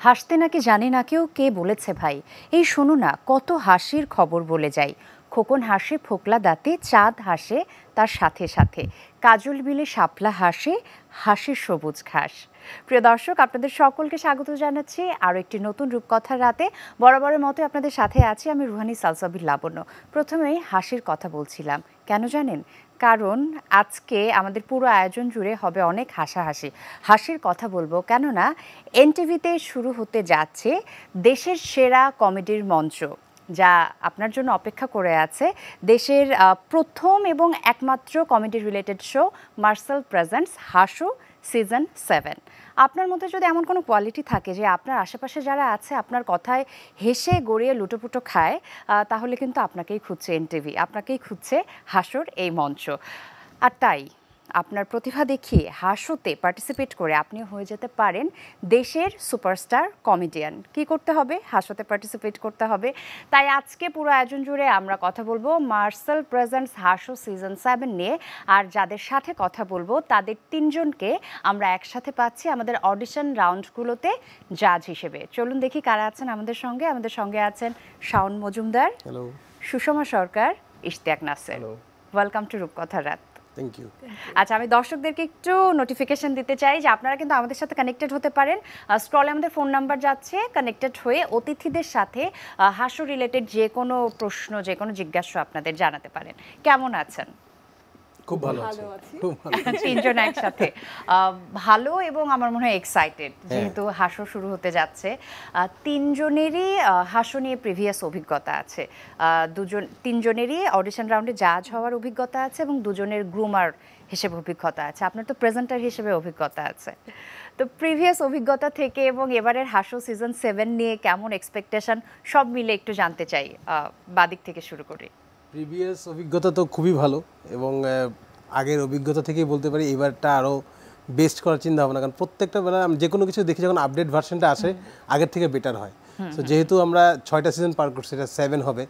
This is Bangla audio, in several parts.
হাসতে নাকি জানে না কেউ, কে বলেছে ভাই? এই শোনো না, কত হাসির খবর বলে যাই। খোকন হাসে ফোকলা দাঁতে, চাঁদ হাসে তার সাথে সাথে, কাজল বিলে শাপলা হাসে, হাসির সবুজ ঘাস। প্রিয় দর্শক, আপনাদের সকলকে স্বাগত জানাচ্ছি আরও একটি নতুন রূপকথার রাতে। বরাবরের মতো আপনাদের সাথে আছি আমি রুহানি সালসাবিল লাবণ্য। প্রথমেই হাসির কথা বলছিলাম, কেন জানেন? কারণ আজকে আমাদের পুরো আয়োজন জুড়ে হবে অনেক হাসাহাসি। হাসির কথা বলবো কেননা এনটিভিতে শুরু হতে যাচ্ছে দেশের সেরা কমেডির মঞ্চ, যা আপনার জন্য অপেক্ষা করে আছে। দেশের প্রথম এবং একমাত্র comedy related show Marcel presents Haso season 7। আপনার মধ্যে যদি এমন কোনো কোয়ালিটি থাকে যে আপনার আশেপাশে যারা আছে আপনার কথায় হেসে গড়িয়ে লুটোপুটো খায়, তাহলে কিন্তু আপনাকেই খুঁজছে এনটিভি, আপনাকেই খুঁজছে হাসোর এই মঞ্চ। আর তাই আপনার প্রতিভা দেখিয়ে হাসোতে পার্টিসিপেট করে আপনিও হয়ে যেতে পারেন দেশের সুপারস্টার কমেডিয়ান। কি করতে হবে? হাসোতে পার্টিসিপেট করতে হবে। তাই আজকে পুরো আয়োজন জুড়ে আমরা কথা বলবো মার্সেল প্রেজেন্টস হাসো সিজন 7 নিয়ে। আর যাদের সাথে কথা বলবো তাদের 3 জনকে আমরা একসাথে পাচ্ছি আমাদের অডিশন রাউন্ডগুলোতে জাজ হিসেবে। চলুন দেখি কারা আছেন আমাদের সঙ্গে। আমাদের সঙ্গে আছেন Shaon Majumdar, hello, Sushma Sarkar, Ishtiaq Naser. Welcome to রূপকথার রাত। Thank you. আচ্ছা, আমি দর্শকদেরকে একটু নোটিফিকেশন দিতে চাই যে আপনারা কিন্তু আমাদের সাথে কানেক্টেড হতে পারেন। স্ক্রলে আমাদের ফোন নাম্বার যাচ্ছে, কানেক্টেড হয়ে অতিথিদের সাথে হাস্য রিলেটেড যে কোনো প্রশ্ন, যে কোনো জিজ্ঞাসা আপনাদের জানাতে পারেন। কেমন আছেন? খুব ভালো আছি। খুব ভালো। তিনজন একসাথে ভালো এবং আমার মনে হয় এক্সাইটেড, যেহেতু হাসো শুরু হতে যাচ্ছে। তিনজনেরই হাসো নিয়ে প্রিভিয়াস অভিজ্ঞতা আছে। তিনজনেরই অডিশন রাউন্ডে জাজ হওয়ার অভিজ্ঞতা আছে এবং দুজনের গ্রুমার হিসেবে অভিজ্ঞতা আছে। আপনার তো প্রেজেন্টার হিসেবে অভিজ্ঞতা আছে। তো প্রিভিয়াস অভিজ্ঞতা থেকে এবং এবারের হাসো সিজন 7 নিয়ে কেমন এক্সপেকটেশন, সব মিলে একটু জানতে চাই। বাদিক থেকে শুরু করি। প্রিভিয়াস অভিজ্ঞতা তো খুবই ভালো এবং আগের অভিজ্ঞতা থেকেই বলতে পারি এবারটা আরও বেস্ট করার চিন্তা ভাবনা, কারণ প্রত্যেকটা বেলা আমি যে কোনো কিছু দেখি যখন আপডেট ভার্সনটা আসে আগের থেকে বেটার হয়। তো যেহেতু আমরা 6টা সিজন পার করছি, এটা 7 হবে,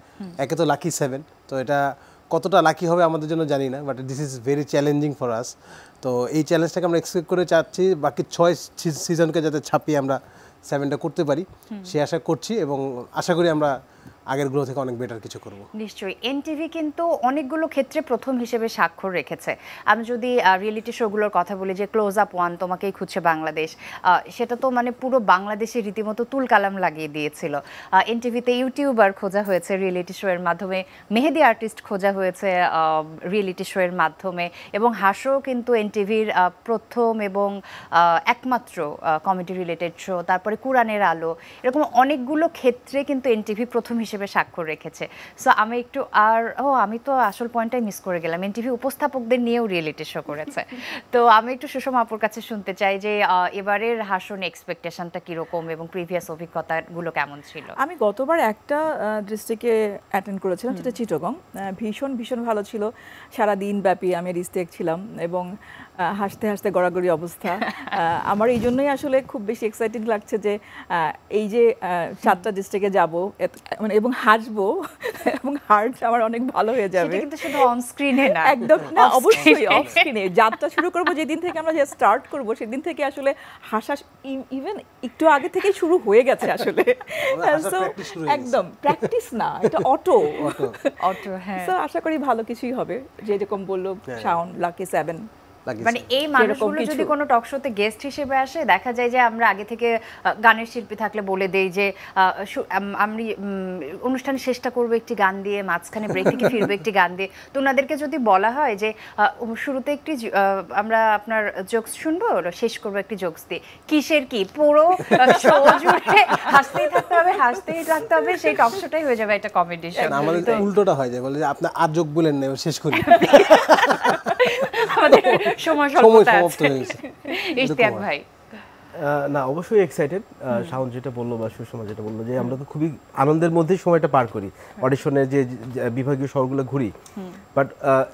একে তো লাকি 7, তো এটা কতটা লাকি হবে আমাদের জন্য জানি না, but this is very challenging for us. তো এই চ্যালেঞ্জটাকে আমরা এক্সপেক্ট করে চাচ্ছি বাকি 6 সিজনকে যাতে ছাপিয়ে আমরা 7টা করতে পারি, সে আশা করছি এবং আশা করি আমরা আগেরগুলো থেকে অনেক বেটার কিছু করব। নিশ্চয়ই। এনটিভি কিন্তু অনেকগুলো ক্ষেত্রে প্রথম হিসেবে স্বাক্ষর রেখেছে। আমি যদি রিয়েলিটি শোগুলোর কথা বলি, যে ক্লোজ আপ 1, তোমাকেই খুঁজছে বাংলাদেশ, সেটা তো মানে পুরো বাংলাদেশে রীতিমতো তুলকালাম লাগিয়ে দিয়েছিল। এনটিভিতে ইউটিউবার খোঁজা হয়েছে রিয়েলিটি শো এর মাধ্যমে, মেহেদি আর্টিস্ট খোঁজা হয়েছে রিয়েলিটি শো এর মাধ্যমে, এবং হাসো কিন্তু এনটিভির প্রথম এবং একমাত্র কমেডি রিলেটেড শো। তারপরে কুরআনের আলো, এরকম অনেকগুলো ক্ষেত্রে কিন্তু এনটিভি প্রথম হিসেবে স্বাক্ষর রেখেছে। সো আমি একটু আমি তো আসল পয়েন্টটাই মিস করে গেলাম, এনটিভি উপস্থাপকদের নিয়েও রিয়েলিটি শো করেছে। তো আমি একটু সুষমা আপুর কাছে শুনতে চাই যে এবারের হাসন এক্সপেকটেশনটা কিরকম এবং প্রিভিয়াস অভিজ্ঞতাগুলো কেমন ছিল? আমি গতবার একটা ডিস্ট্রিক্টে অ্যাটেন্ড করেছিলাম, যেটা চিটাগং। ভীষণ ভীষণ ভালো ছিল, সারা দিন ব্যাপী আমি ডিস্ট্রিক্ট ছিলাম এবং হাসতে হাসতে গড়াগড়ি অবস্থা। আমার এই জন্যই আসলে খুব বেশি এক্সাইটেড লাগছে যে এই যে 7টা ডিস্ট্রিক্টে যাব মানে এবং হাসবো এবং হার্ট আমার অনেক ভালো হয়ে যাবে। সেটা কিন্তু শুধু অন স্ক্রিনে না, একদম না, অবশ্যই অফ স্ক্রিনে। যাত্রা শুরু করব যেদিন থেকে, আমরা যে স্টার্ট করব সেদিন থেকে আসলে হাসা ইভেন একটু আগে থেকেই শুরু হয়ে গেছে আসলে। একদম প্র্যাকটিস না, এটা অটো। হ্যাঁ, সো আশা করি ভালো কিছুই হবে, যেরকম বললো শাওন, লাকি 7। মানে এই মানুষগুলো যদি কোনো টক শোতে গেস্ট হিসেবে আসে, দেখা যায় যে আমরা আগে থেকে গানের শিল্পী থাকলে বলে দেই যে আমরা অনুষ্ঠানের শেষটা করবো একটি গান দিয়ে, মাঝখানে ব্রেক থেকে ফিরবো একটি গান দিয়ে। তো ওনাদেরকে যদি বলা হয় যে শুরুতে একটি আমরা আপনার জোকস শুনবো, শেষ করবো একটি জোকস দিয়ে, কিসের কি পুরো শো জুড়ে হাসতেই থাকতে হবে, হাসতেই থাকতে হবে, সেই টক শোটাই হয়ে যাবে একটা কমেডি শো। আমাদের উল্টোটা হয় যায়, বলে যে আপনি আর জোক বলেন না, শেষ করি। আমাদের সময় স্বল্পতা আছে। ইশতিয়াক ভাই? না, অবশ্যই এক্সাইটেড। শাওন যেটা বললো বা সুষমা যেটা বললো, যে আমরা তো খুবই আনন্দের মধ্যে সময়টা পার করি, অডিশনে যে বিভাগীয় শহরগুলো ঘুরি, বাট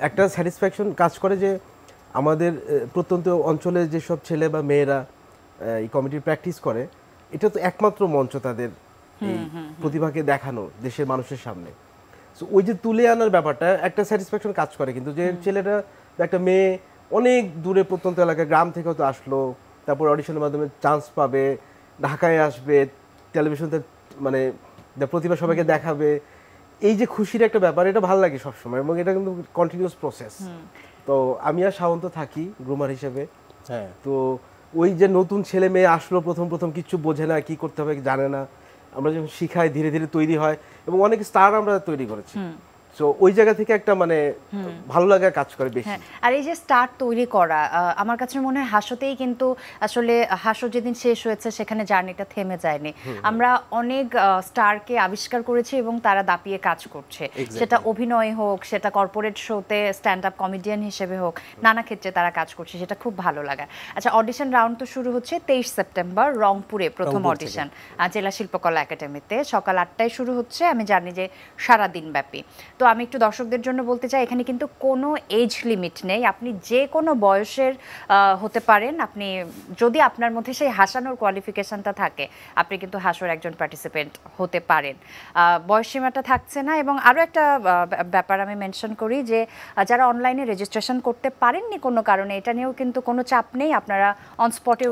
একটা স্যাটিসফ্যাকশন কাজ করে যে আমাদের প্রত্যন্ত অঞ্চলে যেসব ছেলে বা মেয়েরা এই কমেডির প্র্যাকটিস করে, এটা তো একমাত্র মঞ্চ তাদের এই প্রতিভাকে দেখানো দেশের মানুষের সামনে। সো ওই যে তুলে আনার ব্যাপারটা একটা স্যাটিসফ্যাকশন কাজ করে, কিন্তু যে ছেলেটা একটা মেয়ে অনেক দূরে প্রত্যন্ত এলাকায় গ্রাম থেকে হয়তো আসলো, তারপর অডিশনের মাধ্যমে চান্স পাবে, ঢাকায় আসবে, টেলিভিশনতে মানে প্রতিভা সবাইকে দেখাবে, এই যে খুশির একটা ব্যাপার, এটা ভালো লাগে সবসময় এবং এটা কিন্তু কন্টিনিউয়াস প্রসেস। তো আমি আর শাওন তো থাকি গ্রুমার হিসেবে। হ্যাঁ, তো ওই যে নতুন ছেলে মেয়ে আসলো, প্রথম প্রথম কিচ্ছু বোঝে না, কি করতে হবে জানে না, আমরা যখন শিখাই ধীরে ধীরে তৈরি হয় এবং অনেক স্টার আমরা তৈরি করেছি। সো ওই জায়গা থেকে একটা মানে ভালো লাগা কাজ করে বেশি। আর এই যে স্টার তৈরি করা, আমার কাছে মনে হয় হাসতেই কিন্তু আসলে হাসো যেদিন শেষ হয়েছে সেখানে জার্নিটা থেমে যায়নি। আমরা অনেক স্টারকে আবিষ্কার করেছি এবং তারা দাপিয়ে কাজ করছে, সেটা অভিনয় হোক, সেটা কর্পোরেট শোতে স্ট্যান্ড আপ কমেডিয়ান হিসেবে হোক, নানা ক্ষেত্রে তারা কাজ করছে, সেটা খুব ভালো লাগা। আচ্ছা, অডিশন রাউন্ড তো শুরু হচ্ছে 23 সেপ্টেম্বর রংপুরে, প্রথম অডিশন জেলা শিল্পকলা একাডেমিতে সকাল 8টায় শুরু হচ্ছে। আমি জানি যে সারাদিন ব্যাপী। তো আমি একটু দর্শকদের জন্য বলতে চাই, এখানে কিন্তু কোনো এজ লিমিট নেই, আপনি যে কোনো বয়সের হতে পারেন। আপনি যদি আপনার মধ্যে সেই হাসানোর কোয়ালিফিকেশনটা থাকে, আপনি কিন্তু হাসোর একজন পার্টিসিপেন্ট হতে পারেন, বয়স সীমাটা থাকছে না। এবং আরও একটা ব্যাপার আমি মেনশন করি যে যারা অনলাইনে রেজিস্ট্রেশন করতে পারেননি কোনো কারণে, এটা নিয়েও কিন্তু কোনো চাপ নেই, আপনারা অন স্পটেও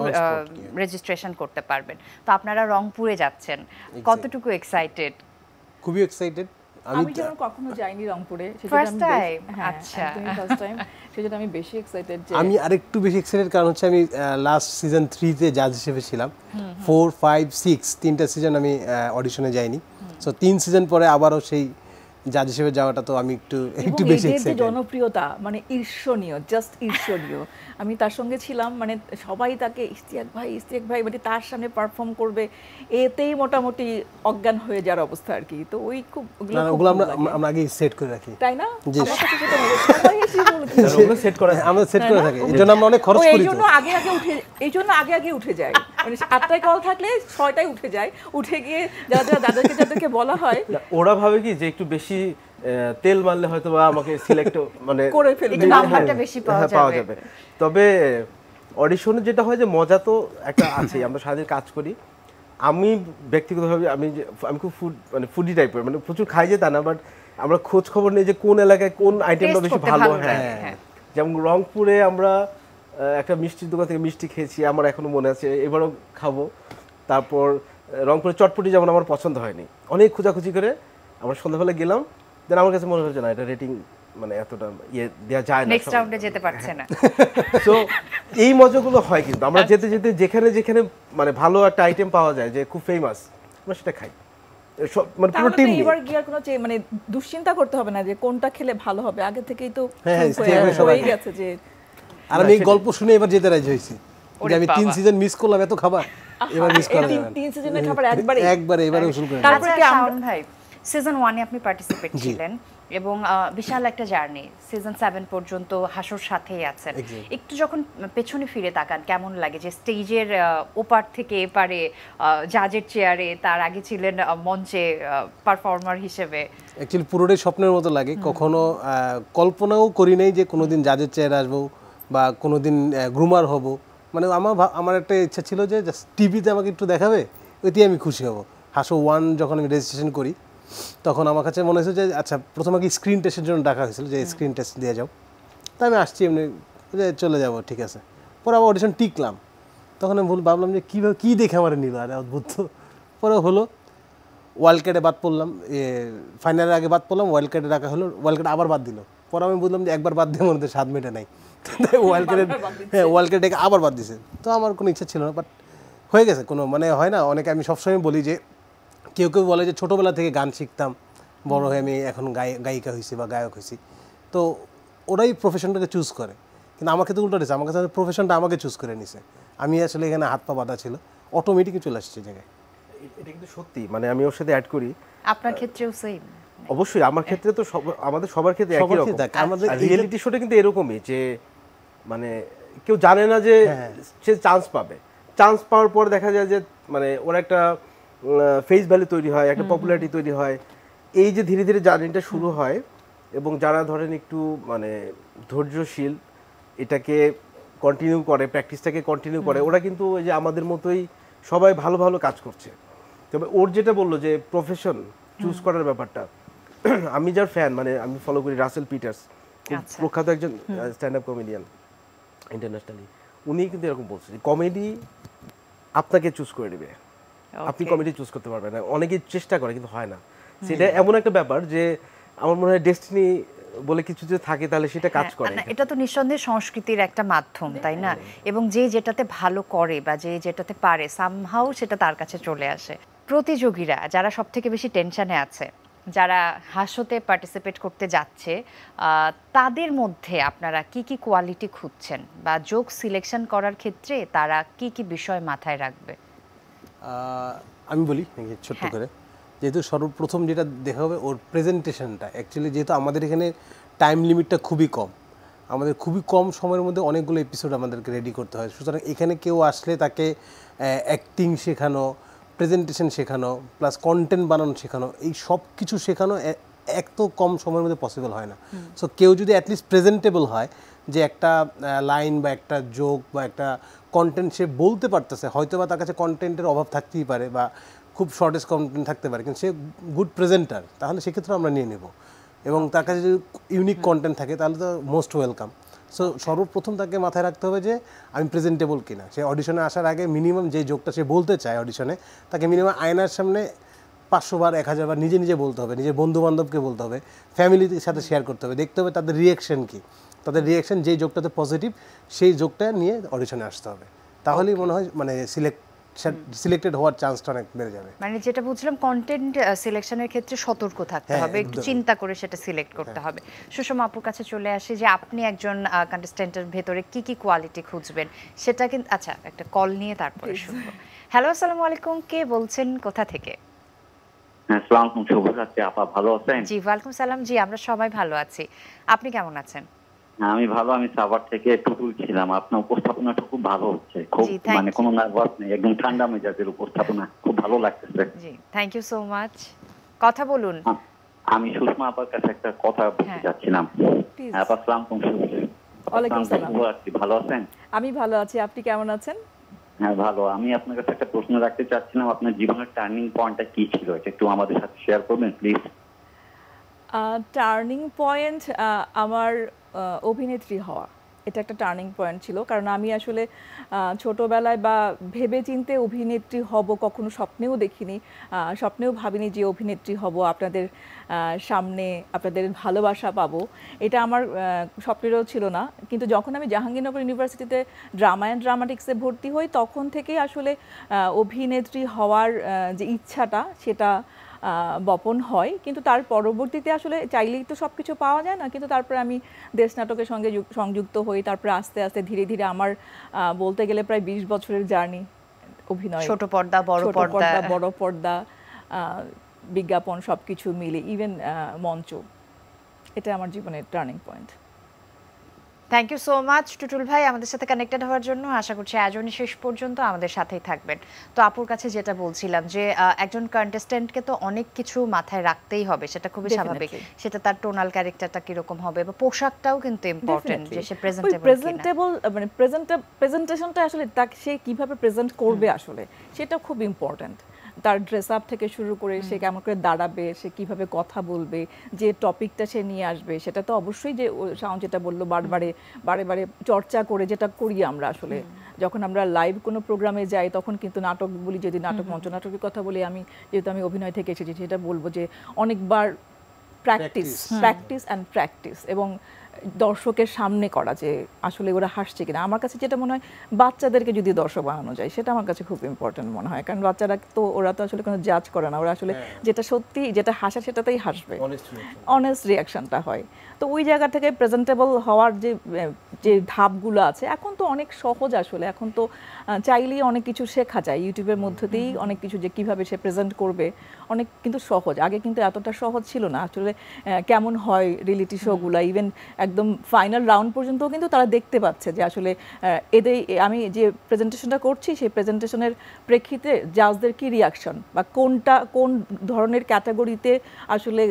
রেজিস্ট্রেশন করতে পারবেন। তো আপনারা রংপুরে যাচ্ছেন, কতটুকু এক্সাইটেড? খুবই এক্সাইটেড। আমি যেমন কখনো যাইনি রংপুরে, ফার্স্ট টাইম। আচ্ছা, ফার্স্ট টাইম, সেজন্য আমি বেশি এক্সাইটেড। যে আমি আরেকটু বেশি এক্সাইটেড কারণ হচ্ছে আমি লাস্ট সিজন 3-তে জাজ হিসেবে ছিলাম, 4, 5, 6 তিনটা সিজন আমি অডিশনে যাইনি। সো 3 সিজন পরে আবারও সেই জাজ হিসেবে যাওয়াটা, তো আমি একটু বেশি এক্সাইটেড। জনপ্রিয়তা মানে ঈর্ষণীয়, জাস্ট ঈর্ষণীয়। আমি তার সঙ্গে ছিলাম, মানে সবাই তাকে ইশতিয়াক ভাই মানে তার সামনে পারফর্ম করবে, এতেই মোটামুটি অজ্ঞান হয়ে যাওয়ার অবস্থা আর কি। তো ওই খুব ওগুলো আমরা আগে সেট করে রাখি, তাই না? আমরা সেট করে থাকি, এই জন্য আমরা অনেক খরচ করি। এই জন্য আগে উঠে যায়, মানে 8টায় কল থাকলে 6টায় উঠে যায়, উঠে গিয়ে যাদেরকে বলা হয়, ওরা ভাবে কি যে একটু বেশি তেল মারলে হয়তো বা আমাকে সিলেক্ট মানে করে ফেলবে, নাম্বারটা বেশি পাওয়া যাবে। তবে অডিশনে যেটা হয় যে মজা তো একটা আছে, আমরা সারাদিন কাজ করি। আমি ব্যক্তিগতভাবে আমি খুব ফুডি টাইপের, মানে প্রচুর খাই যে তা না, বাট আমরা খোঁজ খবর নেই যে কোন এলাকায় কোন আইটেমটা বেশি ভালো। হ্যাঁ, যেমন রংপুরে আমরা একটা মিষ্টির দোকান থেকে মিষ্টি খেয়েছি, আমার এখনো মনে আছে, এবারও খাবো। তারপর রংপুরের চটপটি যেমন আমার পছন্দ হয়নি, অনেক খোঁজাখুঁজি করে আমরা সন্ধ্যাবেলা গেলাম, দেন আমার কাছে মনে হচ্ছে না এটা রেটিং মানে এতটা দেওয়া যায় না, নেক্সট রাউন্ডে যেতে পারছে না। তো এই মজাগুলো হয়, কিন্তু আমরা যেতে যেতে যেখানে যেখানে মানে ভালো একটা আইটেম পাওয়া যায় যে খুব ফেমাস, আমরা সেটা খাই। মানে পুরো টিম এবার গিয়ার কোনো মানে দুশ্চিন্তা করতে হবে না যে কোনটা খেলে ভালো হবে, আগে থেকেই তো হয়ে গেছে যে। আর আমি এই গল্প শুনে এবার যেতে রাজি হয়েছি যে আমি 3 সিজন মিস করলাম, এত খাবার এবার মিস করা যাবে না। 3 সিজনের খাবার একবারে এবারে উসুল করে। তারপরে শাওন ভাই, সিজন 1-এ আপনি পার্টিসিপেট ছিলেন এবং বিশাল একটা জার্নি, সিজন 7 পর্যন্ত হাসোর সাথেই আছেন। একটু যখন পেছনে ফিরে তাকান, কেমন লাগে যে স্টেজের ওপার থেকে এপারে জাজের চেয়ারে, তার আগে ছিলেন মঞ্চে পারফর্মার হিসেবে? অ্যাকচুয়ালি পুরোটাই স্বপ্নের মতো লাগে। কখনো কল্পনাও করি নাই যে কোনোদিন জাজের চেয়ারে আসবো বা কোনোদিন গ্রুমার হব। মানে আমার একটা ইচ্ছা ছিল যে টিভিতে আমাকে একটু দেখাবে, ওইতেই আমি খুশি হব। হাসো 1 যখন আমি রেজিস্ট্রেশন করি, তখন আমার কাছে মনে হয়েছে যে আচ্ছা, প্রথমে কি স্ক্রিন টেস্টের জন্য ডাকা হয়েছিল যে স্ক্রিন টেস্ট দিয়ে যাও। তাই আমি আসছি এমনি যে চলে যাব, ঠিক আছে। পরে আবার অডিশন টিকলাম, তখন আমি ভাবলাম যে কীভাবে কী দেখে আমার নিল, আরে অদ্ভুত। পরে হলো ওয়াইল্ড কার্ডে বাদ পড়লাম, ফাইনালের আগে বাদ পড়লাম, ওয়াইল্ড কার্ডে রাখা হলো, ওয়াইল্ড কার্ড আবার বাদ দিল। পরে আমি বুঝলাম যে একবার বাদ দিয়ে মধ্যে 7 মিনিটে নাই, ওয়াইল্ড কার্ডে আবার বাদ দিছে। তো আমার কোনো ইচ্ছা ছিল না, বাট হয়ে গেছে। কোনো মানে হয় না, অনেকে আমি সবসময় বলি যে কেউ কেউ বলে যে ছোটোবেলা থেকে গান শিখতাম, বড় হয়ে আমি এখন গায়িকা হয়েছি বা গায়ক হয়েছি। তো ওরাই প্রফেশনটাকে চুজ করে, কিন্তু আমার ক্ষেত্রে উল্টো হয়েছে, আমার কাছে প্রফেশনটা আমাকে চুজ করে নিছে। আমি আসলে এখানে হাত পা বাঁধা ছিল, অটোমেটিকই চলে আসছে জায়গায়। এটা কিন্তু সত্যি, মানে আমি ওর সাথে অ্যাড করি। আপনার ক্ষেত্রেও সেম? অবশ্যই, আমার ক্ষেত্রে তো আমাদের সবার ক্ষেত্রে একই রকম। আমাদের রিয়েলিটি শোটা কিন্তু এরকমই যে মানে কেউ জানে না যে সে চান্স পাবে, চান্স পাওয়ার পর দেখা যায় যে মানে ওর একটা ফেস ভ্যালু তৈরি হয়, একটা পপুলারিটি তৈরি হয়। এই যে ধীরে ধীরে জার্নিটা শুরু হয়, এবং যারা ধরেন একটু মানে ধৈর্যশীল, এটাকে কন্টিনিউ করে, প্র্যাকটিসটাকে কন্টিনিউ করে, ওরা কিন্তু ওই যে আমাদের মতোই সবাই ভালো ভালো কাজ করছে। তবে ওর যেটা বললো যে প্রফেশন চুজ করার ব্যাপারটা, আমি যার ফ্যান, মানে আমি ফলো করি রাসেল পিটার্স, প্রখ্যাত একজন স্ট্যান্ড আপ কমেডিয়ান ইন্টারন্যাশনালি, উনি কিন্তু এরকম বলছে যে কমেডি আপনাকে চুজ করে নেবে, আপনি কমিটি চুজ করতে পারবেন না। অনেকেই চেষ্টা করে কিন্তু হয় না। সেটা এমন একটা ব্যাপার যে আমার মনে হয় ডেস্টিনি বলে কিছু যে থাকে তাহলে সেটা কাজ করে। এটা তো নিঃসন্দেহে সংস্কৃতির একটা মাধ্যম, তাই না? এবং যে যেটাতে ভালো করে বা যে যেটাতে পারে সামহাউ সেটা তার কাছে চলে আসে। প্রতিযোগীরা যারা সব থেকে বেশি টেনশনে আছে, যারা হাসতে পার্টিসিপেট করতে যাচ্ছে, তাদের মধ্যে আপনারা কি কি কোয়ালিটি খুঁজছেন বা জোক সিলেকশন করার ক্ষেত্রে তারা কি কি বিষয় মাথায় রাখবে? আমি বলি ছোট্ট করে, যেহেতু সর্বপ্রথম যেটা দেখা হবে ওর প্রেজেন্টেশনটা। অ্যাকচুয়ালি যেহেতু আমাদের এখানে টাইম লিমিটটা খুবই কম, আমাদের খুবই কম সময়ের মধ্যে অনেকগুলো এপিসোড আমাদেরকে রেডি করতে হয়। সুতরাং এখানে কেউ আসলে তাকে অ্যাক্টিং শেখানো, প্রেজেন্টেশন শেখানো, প্লাস কন্টেন্ট বানানো শেখানো, এই সব কিছু শেখানো এক তো কম সময়ের মধ্যে পসিবল হয় না। সো কেউ যদি অ্যাটলিস্ট প্রেজেন্টেবল হয়, যে একটা লাইন বা একটা জোক বা একটা কন্টেন্ট সে বলতে পারতেছে, হয়তো বা তার কাছে কন্টেন্টের অভাব থাকতেই পারে বা খুব শর্টেস্ট কন্টেন্ট থাকতে পারে, কিন্তু সে গুড প্রেজেন্টার, তাহলে সেক্ষেত্রে আমরা নিয়ে নেব। এবং তার কাছে যদি ইউনিক কন্টেন্ট থাকে তাহলে তো মোস্ট ওয়েলকাম। সো সর্বপ্রথম তাকে মাথায় রাখতে হবে যে আমি প্রেজেন্টেবল কিনা। সে অডিশনে আসার আগে মিনিমাম যে জোকটা সে বলতে চায় অডিশনে, তাকে মিনিমাম আয়নার সামনে 500 বার 1000 বার নিজে নিজে বলতে হবে, নিজের বন্ধু বান্ধবকে বলতে হবে, ফ্যামিলির সাথে শেয়ার করতে হবে, দেখতে হবে তাদের রিয়াকশন কী। তাদের রিয়াকশন যেই জোকটাতে পজিটিভ সেই জোকটা নিয়ে অডিশনে আসতে হবে। তাহলেই মনে হয় মানে সিলেক্টেড হওয়ার চান্সটা অনেক বেড়ে যাবে। মানে যেটা বুঝলাম, কন্টেন্ট সিলেকশনের ক্ষেত্রে সতর্ক থাকতে হবে, একটু চিন্তা করে সেটা সিলেক্ট করতে হবে। সুষমা আপুর কাছে চলে আসে যে আপনি একজন কন্টেস্ট্যান্টের ভেতরে কি কি কোয়ালিটি খুঁজবেন সেটা কিন্তু। আচ্ছা, একটা কল নিয়ে তারপরে শুনবো। হ্যালো, আসসালামু আলাইকুম, কে বলছেন, কোথা থেকে? আসসালামু আলাইকুম, শুভরাত্রি আপা, ভালো আছেন? জি, ওয়ালাইকুম সালাম। জি, আমরা সবাই ভালো আছি, আপনি কেমন আছেন? আমি ভালো। আমি সাভার থেকে টুটুল ছিলাম। আপনার উপস্থাপনাটা খুব ভালো হচ্ছে, খুব মানে কোনো নার্ভাস নেই, একদম ঠান্ডা মেজাজের উপস্থাপনা, খুব ভালো লাগতেছে। জি, থ্যাংক ইউ সো মাচ। কথা বলুন। আমি সুষমা আপার কাছে একটা কথা বলতে চাচ্ছিলাম। আপা আসসালামু আলাইকুম। ওয়ালাইকুম সালাম। শুভরাত্রি, ভালো আছেন? আমি ভালো আছি, আপনি কেমন আছেন? হ্যাঁ ভালো। আমি আপনার কাছে একটা প্রশ্ন রাখতে চাচ্ছিলাম, আপনার জীবনের টার্নিং পয়েন্টটা কি ছিল, এটা একটু আমাদের সাথে শেয়ার করবেন প্লিজ? টার্নিং পয়েন্ট আমার অভিনেত্রী হওয়া, এটা একটা টার্নিং পয়েন্ট ছিল। কারণ আমি আসলে ছোটোবেলায় বা ভেবে চিন্তে অভিনেত্রী হব কখনো স্বপ্নেও দেখিনি, স্বপ্নেও ভাবিনি যে অভিনেত্রী হব, আপনাদের সামনে আপনাদের ভালোবাসা পাবো, এটা আমার স্বপ্নেরও ছিল না। কিন্তু যখন আমি জাহাঙ্গীরনগর ইউনিভার্সিটিতে ড্রামা অ্যান্ড ড্রামাটিক্সে ভর্তি হই, তখন থেকেই আসলে অভিনেত্রী হওয়ার যে ইচ্ছাটা সেটা বপন হয়। কিন্তু তার পরবর্তীতে আসলে চাইলেই তো সব কিছু পাওয়া যায় না, কিন্তু তারপরে আমি দেশ নাটকের সঙ্গে সংযুক্ত হই। তারপরে আস্তে আস্তে ধীরে ধীরে আমার বলতে গেলে প্রায় 20 বছরের জার্নি অভিনয়, ছোট পর্দা, বড় পর্দা, বিজ্ঞাপন, সব কিছু মিলে ইভেন মঞ্চ, এটা আমার জীবনের turning point. Thank you so much Tutul ভাই আমাদের সাথে কানেক্টেড হওয়ার জন্য। আশা করছি আয়োজনের শেষ পর্যন্ত আমাদের সাথেই থাকবেন। তো আপুর কাছে যেটা বলছিলাম যে একজন কন্টেস্ট্যান্টকে তো অনেক কিছু মাথায় রাখতেই হবে, সেটা খুবই স্বাভাবিক। সেটা তার টোনাল ক্যারেক্টারটা কিরকম হবে বা পোশাকটাও কিন্তু ইম্পর্টেন্ট, যে সে প্রেজেন্টেবল, মানে প্রেজেন্টেশনটা আসলে তাকে সে কিভাবে প্রেজেন্ট করবে আসলে সেটা খুব ইম্পর্টেন্ট। তার ড্রেস আপ থেকে শুরু করে সে কেমন করে দাঁড়াবে, সে কিভাবে কথা বলবে, যে টপিকটা সে নিয়ে আসবে, সেটা তো অবশ্যই যে শাওন যেটা বললো বারে বারে চর্চা করে, যেটা করি আমরা আসলে যখন আমরা লাইভ কোনো প্রোগ্রামে যাই, তখন কিন্তু নাটক বলি, যদি নাটক মঞ্চ নাটকের কথা বলি, আমি যেহেতু আমি অভিনয় থেকে এসেছি, সেটা বলবো যে অনেকবার প্র্যাকটিস এবং দর্শকের সামনে করা, যে আসলে ওরা হাসছে কিনা। আমার কাছে যেটা মনে হয়, বাচ্চাদেরকে যদি দর্শক বানানো যায়, সেটা আমার কাছে খুব ইম্পর্টেন্ট মনে হয়। কারণ বাচ্চারা তো ওরা তো আসলে কোনো জাজ করে না, ওরা আসলে যেটা সত্যি, যেটা হাসা, সেটাতেই হাসবে, অনেস্ট রিয়াকশনটা হয়। তো ওই জায়গা থেকে প্রেজেন্টেবল হওয়ার যে ধাপগুলো আছে, এখন তো অনেক সহজ আসলে। এখন তো চাইলেই অনেক কিছু শেখা যায় ইউটিউবের মধ্যে দিয়েই, অনেক কিছু যে কিভাবে সে প্রেজেন্ট করবে, অনেক কিন্তু সহজ। আগে কিন্তু এতটা সহজ ছিল না আসলে। কেমন হয় রিয়েলিটি শোগুলো, ইভেন একদম ফাইনাল রাউন্ড পর্যন্তও কিন্তু তারা দেখতে পাচ্ছে যে আসলে এদের, আমি যে প্রেজেন্টেশনটা করছি, সেই প্রেজেন্টেশনের প্রেক্ষিতে জাজদের কি রিয়াকশন, বা কোন ধরনের ক্যাটাগরিতে আসলে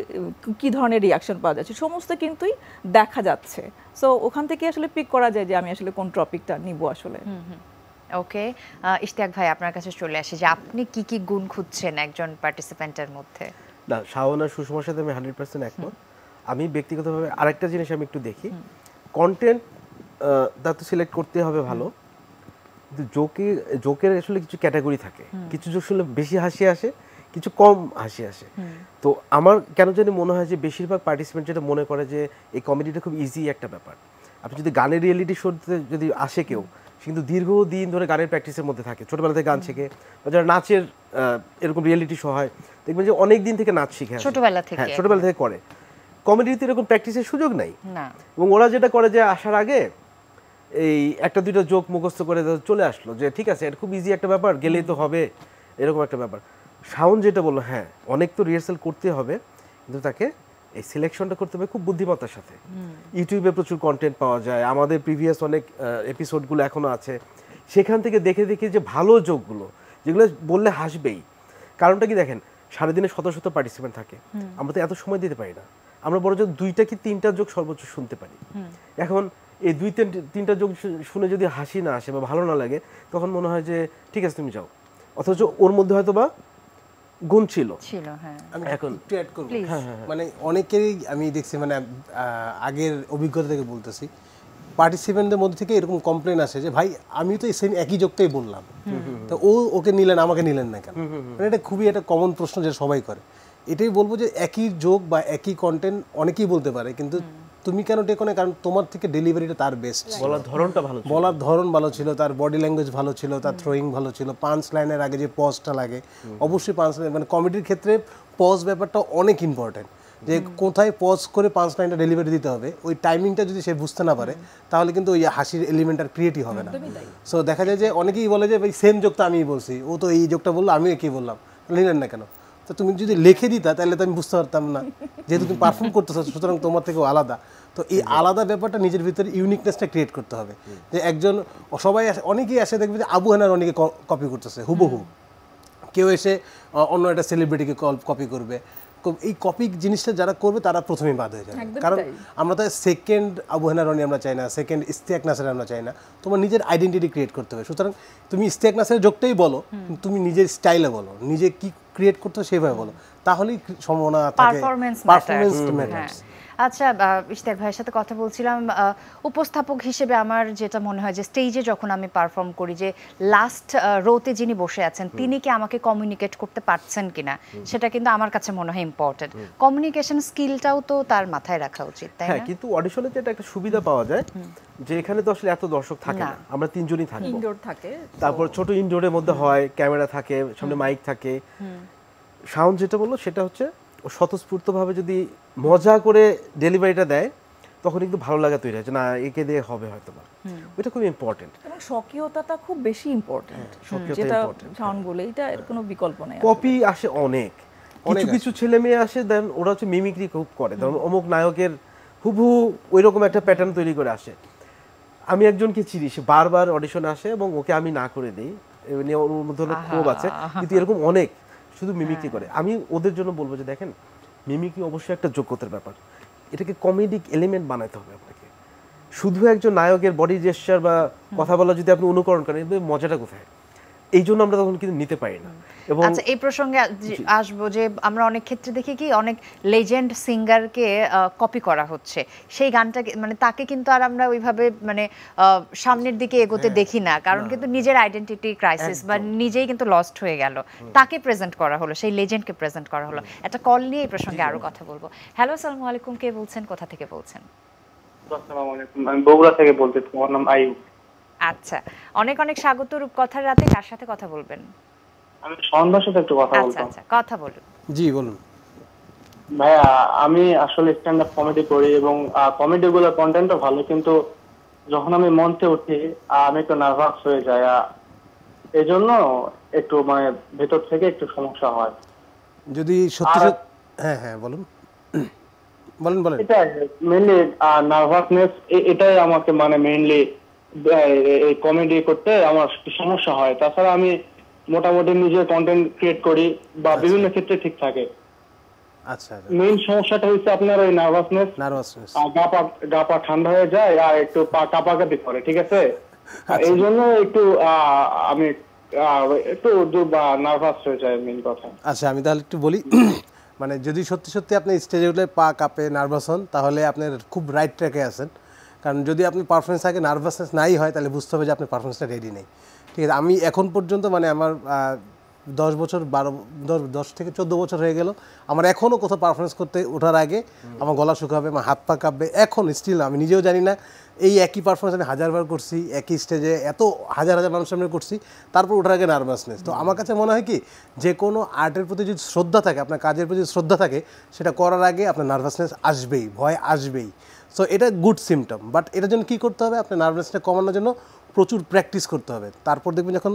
কি ধরনের রিয়াকশন পাওয়া যাচ্ছে, সমস্ত কিন্তুই দেখা যাচ্ছে। সো ওখান থেকে আসলে পিক করা যায় যে আমি আসলে কোন টপিকটা নিব আসলে। ওকে, ইশতিয়াক ভাই আপনার কাছে চলে আসি, যে আপনি কি কি গুণ খুঁজছেন একজন পার্টিসিপেন্টের মধ্যে? না, শাওন আর সুষমার সাথে আমি 100% একমত। আমি ব্যক্তিগতভাবে আরেকটা জিনিস আমি একটু দেখি, কন্টেন্ট তা তো সিলেক্ট করতে হবে ভালো, কিন্তু জোকের আসলে কিছু ক্যাটাগরি থাকে, কিছু জোক শুনলে বেশি হাসি আসে, কিছু কম হাসি আসে। তো আমার কেন জানি মনে হয় যে বেশিরভাগ পার্টিসিপেন্ট যেটা মনে করে যে এই কমেডিটা খুব ইজি একটা ব্যাপার। আপনি যদি গানের রিয়েলিটি শোতে যদি আসে কেউ, সে কিন্তু দীর্ঘদিন ধরে গানের প্র্যাকটিসের মধ্যে থাকে, ছোটবেলা থেকে গান শেখে, বা যারা নাচের এরকম রিয়েলিটি শো হয় দেখবেন যে অনেক দিন থেকে নাচ শিখে ছোটবেলা থেকে, হ্যাঁ ছোটবেলা থেকে করে। কমেডিতে এরকম প্র্যাকটিসের সুযোগ নাই, না। এবং ওরা যেটা করে যে আসার আগে এই একটা দুইটা জোক মুখস্থ করে চলে আসলো যে ঠিক আছে এটা খুব ইজি একটা ব্যাপার, গেলেই তো হবে, এরকম একটা ব্যাপার। শাওন যেটা বললো, হ্যাঁ অনেক তো রিহার্সাল করতে হবে, কিন্তু তাকে এই সিলেকশনটা করতে হবে খুব বুদ্ধিমত্তার সাথে। ইউটিউবে প্রচুর কন্টেন্ট পাওয়া যায়, আমাদের প্রিভিয়াস অনেক এপিসোডগুলো এখনো আছে, সেখান থেকে দেখে দেখে যে ভালো জোকগুলো যেগুলো বললে হাসবেই। কারণটা কি দেখেন, সারাদিনে শত শত পার্টিসিপেন্ট থাকে, আমরা তো এত সময় দিতে পারি না, আমরা বড় জোক 2টা কি 3টা জোক সর্বোচ্চ শুনতে পারি। এখন এই 2-3টা জোক শুনে যদি হাসি না আসে বা ভালো না লাগে, তখন মনে হয় যে ঠিক আছে তুমি যাও, অথচ ওর মধ্যে হয়তো বা গুণ ছিল। হ্যাঁ। আমি এখন একটু অ্যাড করব, মানে অনেকেরই আমি দেখছি, মানে আগের অভিজ্ঞতা থেকে বলতেছি, পার্টিসিপেন্টদের মধ্যে থেকে এরকম কমপ্লেন আসে যে ভাই আমি তো সেম একই জোকটাই বললাম, তো ওকে নিলেন আমাকে নিলেন না কেন। মানে এটা খুবই একটা কমন প্রশ্ন যেটা সবাই করে। এটাই বলবো যে একই জোক বা একই কন্টেন্ট অনেকেই বলতে পারে, কিন্তু তুমি কেন টেকো না, কারণ তোমার থেকে ডেলিভারিটা তার বেস্ট, বলার ধরনটা ভালো, বলার ধরন ভালো ছিল, তার বডি ল্যাঙ্গুয়েজ ভালো ছিল, তার থ্রোয়িং ভালো ছিল, পাঞ্চ লাইনের আগে যে পজটা লাগে, অবশ্যই পাঞ্চ লাইন, মানে কমেডির ক্ষেত্রে পজ ব্যাপারটা অনেক ইম্পর্টেন্ট, যে কোথায় পজ করে পাঞ্চ লাইনটা ডেলিভারি দিতে হবে, ওই টাইমিংটা যদি সে বুঝতে না পারে তাহলে কিন্তু ওই হাসির এলিমেন্ট আর ক্রিয়েটই হবে না। সো দেখা যায় যে অনেকেই বলে যে ভাই সেম জোকটা আমিই বলছি, ও তো এই জোকটা বললো আমিও একই বললাম, নিলেন না কেন? তো তুমি যদি লিখে দিতা তাহলে তো আমি বুঝতে পারতাম না, যেহেতু তুমি পারফর্ম করতেছো সুতরাং তোমার থেকেও আলাদা। তো এই আলাদা ব্যাপারটা নিজের ভিতরে ইউনিকনেসটা ক্রিয়েট করতে হবে, যে একজন সবাই অনেকেই আসে দেখবে যে আবু হানার অনেকে কপি করতেছে হুবহু, কেউ এসে অন্য একটা সেলিব্রিটিকে কপি করবে, এই কপি জিনিসটা যারা করবে তারা প্রথমেই বাদ হয়ে যাবে। কারণ আমরা তো সেকেন্ড আবু হানা রনি আমরা চাই না, সেকেন্ড ইশতিয়াক নাসির আমরা চাই না, তোমার নিজের আইডেন্টিটি ক্রিয়েট করতে হবে। সুতরাং তুমি ইশতিয়াক নাসিরের জোকটাই বলো, তুমি নিজের স্টাইলে বলো, নিজে কি ক্রিয়েট করতে সেভাবে বলো, তাহলেই সম্ভাবনা থাকে, পারফরম্যান্স ম্যাটার্স। আচ্ছা, ইশতিয়াক ভাইয়ের সাথে কথা বলছিলাম, উপস্থাপক হিসেবে আমার যেটা মনে হয় যে স্টেজে যখন আমি পারফর্ম করি, যে লাস্ট রোতে যিনি বসে আছেন তিনি কি আমাকে কমিউনিকেট করতে পারছেন কিনা, সেটা কিন্তু আমার কাছে মনে হয় ইম্পর্টেন্ট। কমিউনিকেশন স্কিলটাও তো তার মাথায় রাখা উচিত, তাই না? কিন্তু অডিশনে যেটা একটা সুবিধা পাওয়া যায় যে এখানে তো আসলে এত দর্শক থাকে না, আমরা 3 জনই থাকবো, ইনডোর থাকে, তারপর ছোট ইনডোরের মধ্যে হয়, ক্যামেরা থাকে, সামনে মাইক থাকে। সাউন্ড যেটা বললো সেটা হচ্ছে স্বতঃস্ফূর্তভাবে যদি মজা করে ডেলিভারিটা দেয় তখন কিন্তু ভালো লাগা তৈরি হয়, না একে দিয়ে হবে হয়তো না, ওইটা খুব ইম্পর্টেন্ট। এবং স্বকীয়তাটা খুব বেশি ইম্পর্টেন্ট, যেটা শাওন বলে, এটা এর কোনো বিকল্প নেই। কপি আসে অনেক, কিছু কিছু ছেলে মেয়ে আসে, দেন ওরা হচ্ছে মিমিক্রি খুব করে, ধরুন অমুক নায়কের হুবহু ওই রকম একটা প্যাটার্ন তৈরি করে আসে। আমি একজনকে চিনি, সে বারবার অডিশনে আসে এবং ওকে আমি না করে দিই, এমনি ওর মধ্যে অনেক ক্ষোভ আছে, কিন্তু এরকম অনেক শুধু মিমিক্রি করে। আমি ওদের জন্য বলবো যে দেখেন, মিমিক্রি অবশ্যই একটা যোগ্যতার ব্যাপার, এটাকে কমেডিক এলিমেন্ট বানাতে হবে আপনাকে। শুধু একজন নায়কের বডি জেস্চার বা কথা বলা যদি আপনি অনুকরণ করেন, মজাটা কোথায়? এই জন্য আমরা তখন কিন্তু নিতে পারি না। এবং আচ্ছা, এই প্রসঙ্গে আসবো যে আমরা অনেক ক্ষেত্রে দেখি কি অনেক লেজেন্ড সিঙ্গারকে কপি করা হচ্ছে, সেই গানটাকে মানে তাকে কিন্তু আর আমরা ওইভাবে মানে সামনের দিকে এগোতে দেখি না, কারণ কিন্তু নিজের আইডেন্টিটি ক্রাইসিস বা নিজেই কিন্তু লস্ট হয়ে গেল, তাকে প্রেজেন্ট করা হলো, সেই লেজেন্ডকে প্রেজেন্ট করা হলো। একটা কল নিয়ে এই প্রসঙ্গে আরো কথা বলবো। হ্যালো, আসসালামু আলাইকুম, কে বলছেন, কোথা থেকে বলছেন? আসসালামু আলাইকুম, আমি বগুড়া থেকে বলতেছি, আমার নাম আইয়ুব। আচ্ছা, অনেক অনেক স্বাগত রূপকথার রাতে। কার সাথে কথা বলবেন? আমি সন্ধ্যার সাথে একটু কথা বলতাম। আচ্ছা, কথা বলুন। জি বলুন। ভাইয়া, আমি আসলে স্ট্যান্ড আপ কমেডি করি এবং কমেডি গুলোর কন্টেন্টও ভালো, কিন্তু যখন আমি মঞ্চে উঠি আমি একটু নার্ভাস হয়ে যাই, এই জন্য একটু মানে ভেতর থেকে একটু সমস্যা হয়। যদি সত্যি হ্যাঁ হ্যাঁ বলুন বলুন বলেন। এটাই মেইনলি নার্ভাসনেস, এটাই আমাকে মানে মেইনলি এই কমেডি করতে আমার সমস্যা হয়। তাছাড়া আমি মোটামুটি নিজের কন্টেন্ট ক্রিয়েট করি বা বিভিন্ন ক্ষেত্রে ঠিক থাকে। আচ্ছা, মেইন সমস্যাটা হচ্ছে আপনার ওই নার্ভাসনেস, গা পা ঠান্ডা হয়ে যায় আর একটু পা কাঁপাকাঁপি করে, ঠিক আছে? এই জন্য একটু আমি একটু নার্ভাস হয়ে যায় মেইন কথা। আচ্ছা, আমি তাহলে একটু বলি। মানে যদি সত্যি সত্যি আপনি স্টেজে উঠলে পা কাঁপে, নার্ভাস হন, তাহলে আপনার খুব রাইট ট্র্যাকে আছেন। কারণ যদি আপনি পারফরমেন্স আগে নার্ভাসনেস নাই হয় তাহলে বুঝতে হবে যে আপনি পারফরমেন্সটা রেডি নেই। ঠিক আছে, আমি এখন পর্যন্ত মানে আমার 10 থেকে 14 বছর হয়ে গেল, আমার এখনও কোথাও পারফরমেন্স করতে ওঠার আগে আমার গলা শুকাবে, আমার হাত পা কাঁপবে, এখন স্টিল আমি নিজেও জানি না। এই একই পারফরমেন্স আমি হাজারবার করছি, একই স্টেজে এত হাজার হাজার মানুষের সামনে করছি, তারপর ওঠার আগে নার্ভাসনেস। তো আমার কাছে মনে হয় কি, যে কোনো আর্টের প্রতি যদি শ্রদ্ধা থাকে, আপনার কাজের প্রতি শ্রদ্ধা থাকে, সেটা করার আগে আপনার নার্ভাসনেস আসবেই, ভয় আসবেই। সো এটা গুড সিমটম, বাট এটার জন্য কী করতে হবে, আপনার নার্ভাসনেসটা কমানোর জন্য প্রচুর প্র্যাকটিস করতে হবে। তারপর দেখবেন যখন